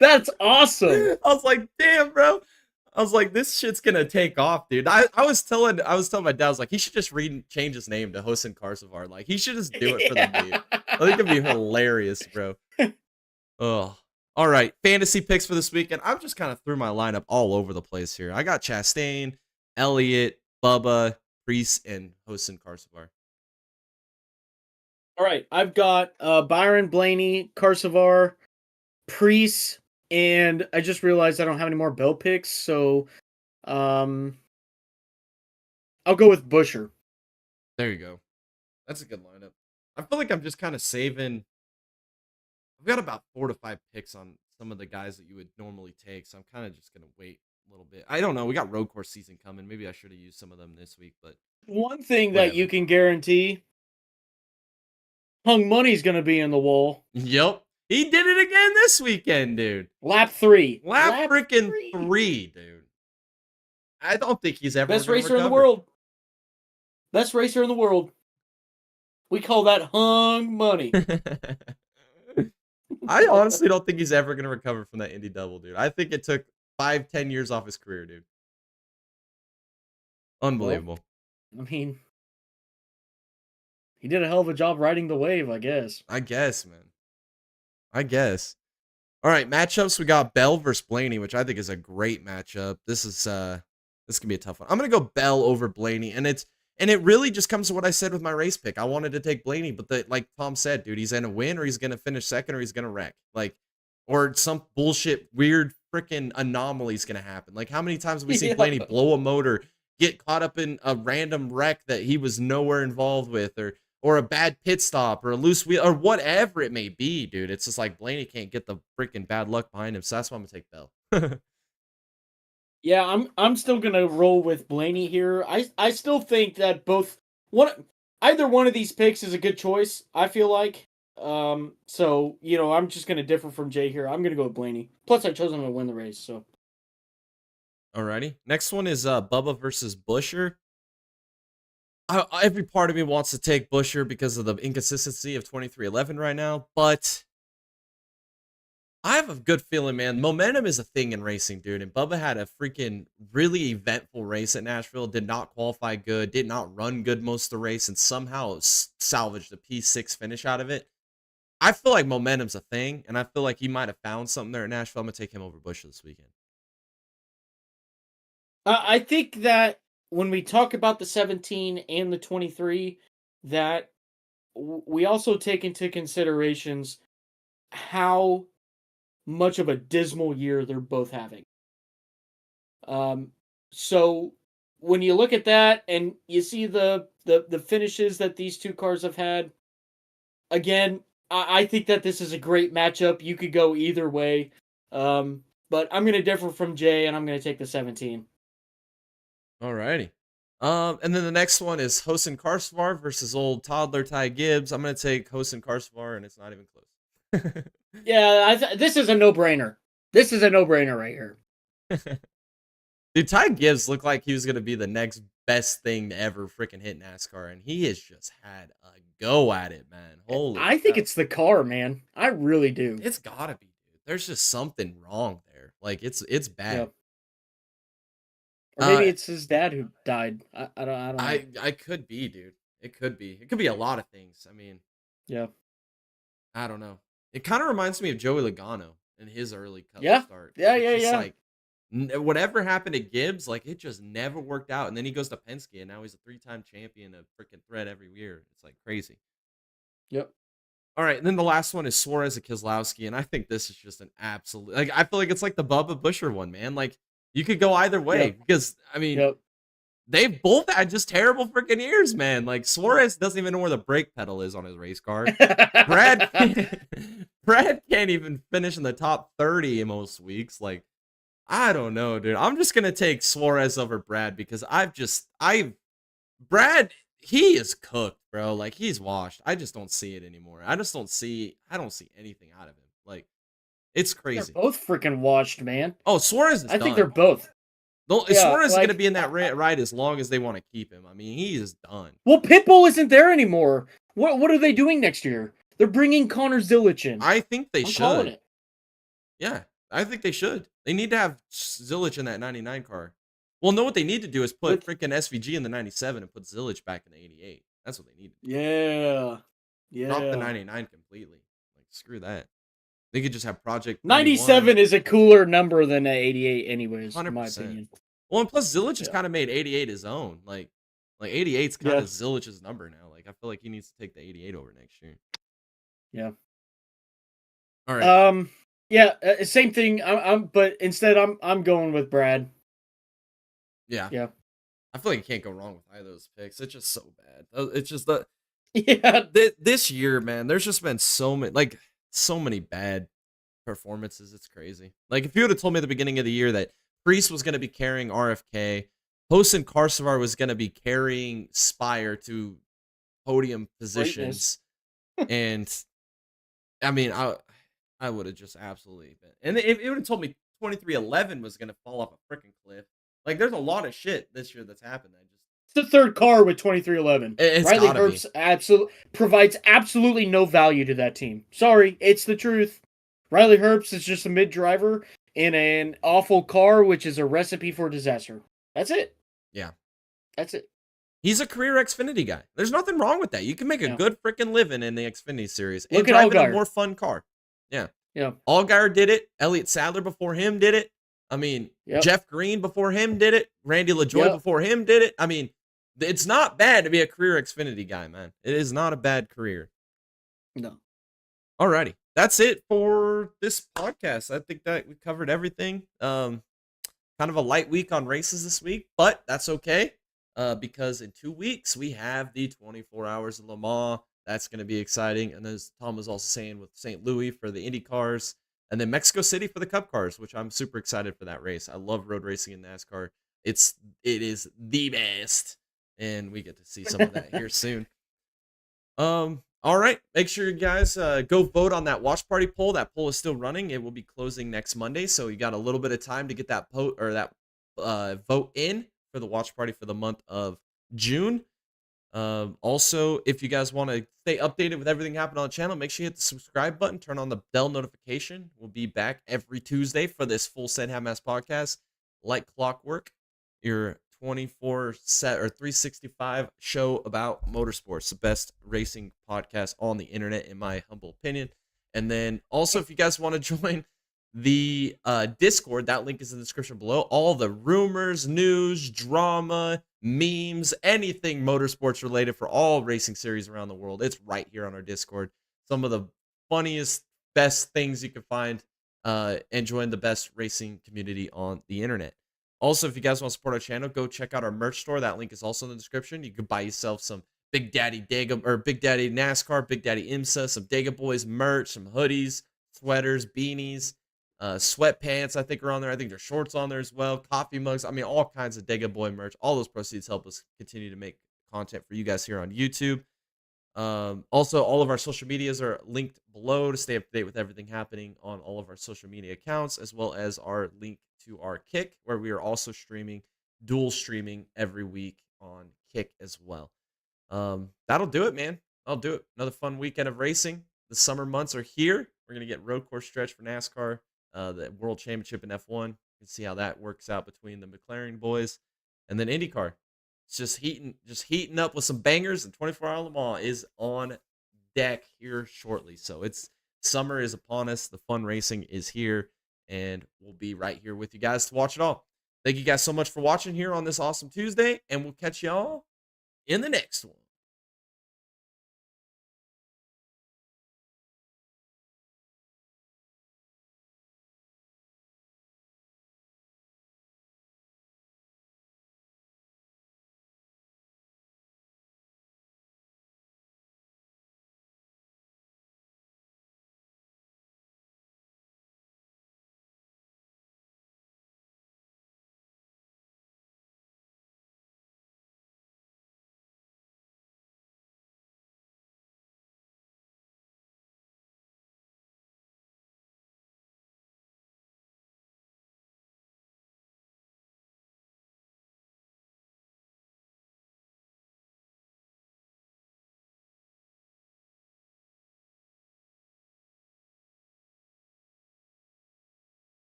S2: That's awesome.
S1: I was like, damn, bro. I was like, this shit's gonna take off, dude. I was telling my dad, I was like, he should just change his name to Hosen Karsavar. Like, he should just do it for the meme. I think it'd be hilarious, bro. Oh, all right. Fantasy picks for this weekend. I've just kind of threw my lineup all over the place here. I got Chastain, Elliott, Bubba, Priest, and Hosen Karsavar.
S2: All right, I've got Byron, Blaney, Karsavar, Priest, and I just realized I don't have any more Bell picks, so I'll go with Busher.
S1: There you go. That's a good lineup. I feel like I'm just kind of saving. I've got about 4 to 5 picks on some of the guys that you would normally take, so I'm kind of just gonna wait a little bit. I don't know. We got road course season coming. Maybe I should have used some of them this week, but
S2: One thing
S1: whatever.
S2: that you can guarantee, Hung Money's going to be in the wall.
S1: Yep. He did it again this weekend, dude.
S2: Lap 3.
S1: Lap freaking 3, dude. I don't think he's ever
S2: Best
S1: gonna
S2: racer in the
S1: recover.
S2: world. Best racer in the world. We call that Hung Money.
S1: I honestly don't think he's ever going to recover from that Indy double, dude. I think it took 5-10 years off his career, dude. Unbelievable.
S2: Well, I mean, he did a hell of a job riding the wave, I guess.
S1: I guess, man. I guess. All right, matchups. We got Bell versus Blaney, which I think is a great matchup. This gonna be a tough one. I'm gonna go Bell over Blaney, and it really just comes to what I said with my race pick. I wanted to take Blaney, but like Tom said, dude, he's gonna win or he's gonna finish second or he's gonna wreck. Like, or some bullshit, weird freaking anomaly's gonna happen. Like, how many times have we seen Blaney blow a motor, get caught up in a random wreck that he was nowhere involved with, or a bad pit stop, or a loose wheel, or whatever it may be, dude. It's just like Blaney can't get the freaking bad luck behind him, so that's why I'm gonna take Bell.
S2: Yeah, I'm still gonna roll with Blaney here. I still think that either one of these picks is a good choice. I feel like. So I'm just gonna differ from Jay here. I'm gonna go with Blaney. Plus, I chose him to win the race. So.
S1: Alrighty, next one is Bubba versus Busher. Every part of me wants to take Busher because of the inconsistency of 2311 right now, but I have a good feeling, man. Momentum is a thing in racing, dude. And Bubba had a freaking really eventful race at Nashville. Did not qualify good. Did not run good most of the race. And somehow salvaged a P6 finish out of it. I feel like momentum's a thing. And I feel like he might have found something there at Nashville. I'm going to take him over Busher this weekend.
S2: I think that when we talk about the 17 and the 23, that we also take into considerations how much of a dismal year they're both having. So when you look at that and you see the finishes that these two cars have had, again, I think that this is a great matchup. You could go either way. But I'm going to differ from Jay, and I'm going to take the 17.
S1: Alrighty. And then the next one is Hosen Karsavar versus old toddler Ty Gibbs. I'm going to take Hosen Karsavar, and it's not even close.
S2: Yeah, this is a no-brainer. This is a no-brainer right here.
S1: Dude, Ty Gibbs looked like he was going to be the next best thing to ever freaking hit NASCAR, and he has just had a go at it, man. Holy
S2: I think it's the car, man. I really do.
S1: It's got to be, dude. There's just something wrong there. Like, it's bad.
S2: Yep. Or maybe it's his dad who died. I don't know.
S1: I could be, dude. It could be. It could be a lot of things. I mean,
S2: yeah.
S1: I don't know. It kind of reminds me of Joey Logano in his early Cup start.
S2: Yeah.
S1: Like, whatever happened to Gibbs, like, it just never worked out. And then he goes to Penske, and now he's a 3-time champion of freaking thread every year. It's like crazy.
S2: Yep.
S1: All right, and then the last one is Suarez and Keselowski, and I think this is just an absolute, like, I feel like it's like the Bubba Busher one, man. Like, you could go either way because, I mean, They've both had just terrible freaking years, man. Like Suarez doesn't even know where the brake pedal is on his race car. Brad can't even finish in the top 30 in most weeks. Like, I don't know, dude. I'm just gonna take Suarez over Brad because Brad, he is cooked, bro. Like, he's washed. I just don't see it anymore. I don't see anything out of him. Like, it's
S2: They're
S1: crazy.
S2: both freaking washed, man.
S1: Oh, Suarez is
S2: I think
S1: done.
S2: they're both. Yeah,
S1: Suarez is
S2: like-
S1: gonna be in that ride as long as they want to keep him. I mean, he is done.
S2: Well, Pitbull isn't there anymore. What are they doing next year? They're bringing Connor Zilic in.
S1: I think they
S2: I'm calling
S1: should.
S2: it.
S1: Yeah, I think they should. They need to have Zilic in that 99 car. Well, no, what they need to do is put freaking SVG in the 97 and put Zilic back in the 88. That's what they need to do.
S2: Yeah.
S1: Drop the 99 completely. Like, screw that. They could just have Project
S2: 97 is a cooler number than 88 anyways, in my
S1: 100%.
S2: opinion.
S1: Well, and plus Zilic has kind of made 88 his own. Like 88's kind of Zilic's number now. Like, I feel like he needs to take the 88 over next year.
S2: Yeah.
S1: All right.
S2: Yeah, same thing. But instead I'm going with Brad.
S1: Yeah.
S2: Yeah.
S1: I feel like you can't go wrong with either of those picks. It's just so bad. It's just the this year, man. There's just been so many bad performances. It's crazy. Like, if you would have told me at the beginning of the year that Priest was going to be carrying RFK, Hosen Karsavar was going to be carrying Spire to podium positions, and I mean, I would have just absolutely been. And if it would have told me 2311 was going to fall off a freaking cliff, like, there's a lot of shit this year that's happened.
S2: It's the third car with 2311. Riley Herbst provides absolutely no value to that team. Sorry, it's the truth. Riley Herbst is just a mid driver in an awful car, which is a recipe for disaster. That's it.
S1: Yeah.
S2: That's it.
S1: He's a career Xfinity guy. There's nothing wrong with that. You can make a good freaking living in the Xfinity series and drive a more fun car. Yeah.
S2: Yeah.
S1: Allgaier did it. Elliott Sadler before him did it. I mean, Jeff Green before him did it. Randy LaJoie before him did it. I mean, it's not bad to be a career Xfinity guy, man. It is not a bad career.
S2: No.
S1: Alrighty. That's it for this podcast. I think that we covered everything. Kind of a light week on races this week, but that's okay. Because in 2 weeks we have the 24 Hours of Le Mans. That's going to be exciting. And as Tom was also saying, with St. Louis for the Indy cars, and then Mexico City for the Cup cars, which I'm super excited for that race. I love road racing in NASCAR. It is the best, and we get to see some of that here soon. All right, make sure you guys go vote on that watch party poll. That poll is still running. It will be closing next Monday, so you got a little bit of time to get that vote in for the watch party for the month of June. Also, if you guys want to stay updated with everything happening on the channel, make sure you hit the subscribe button, turn on the bell notification. We'll be back every Tuesday for this full set Mast podcast, like clockwork, your 365 show about motorsports, the best racing podcast on the internet, in my humble opinion. And then also, if you guys want to join the Discord, that link is in the description below. All the rumors, news, drama, memes, anything motorsports related for all racing series around the world, it's right here on our Discord. Some of the funniest, best things you can find, and join the best racing community on the internet. Also, if you guys want to support our channel, go check out our merch store. That link is also in the description. You can buy yourself some Big Daddy Big Daddy NASCAR, Big Daddy IMSA, some Dega Boys merch, some hoodies, sweaters, beanies, sweatpants, I think, are on there. I think there's shorts on there as well. Coffee mugs. I mean, all kinds of Dega Boy merch. All those proceeds help us continue to make content for you guys here on YouTube. Also, all of our social medias are linked below to stay up to date with everything happening on all of our social media accounts, as well as our link to our Kick, where we are also dual streaming every week on Kick as well. That'll do it, man. I'll do it. Another fun weekend of racing. The summer months are here. We're going to get road course stretch for NASCAR, the World Championship in F1. You can see how that works out between the McLaren boys, and then IndyCar. It's just heating up with some bangers, and 24-hour Le Mans is on deck here shortly. So summer is upon us. The fun racing is here, and we'll be right here with you guys to watch it all. Thank you guys so much for watching here on this awesome Tuesday, and we'll catch y'all in the next one.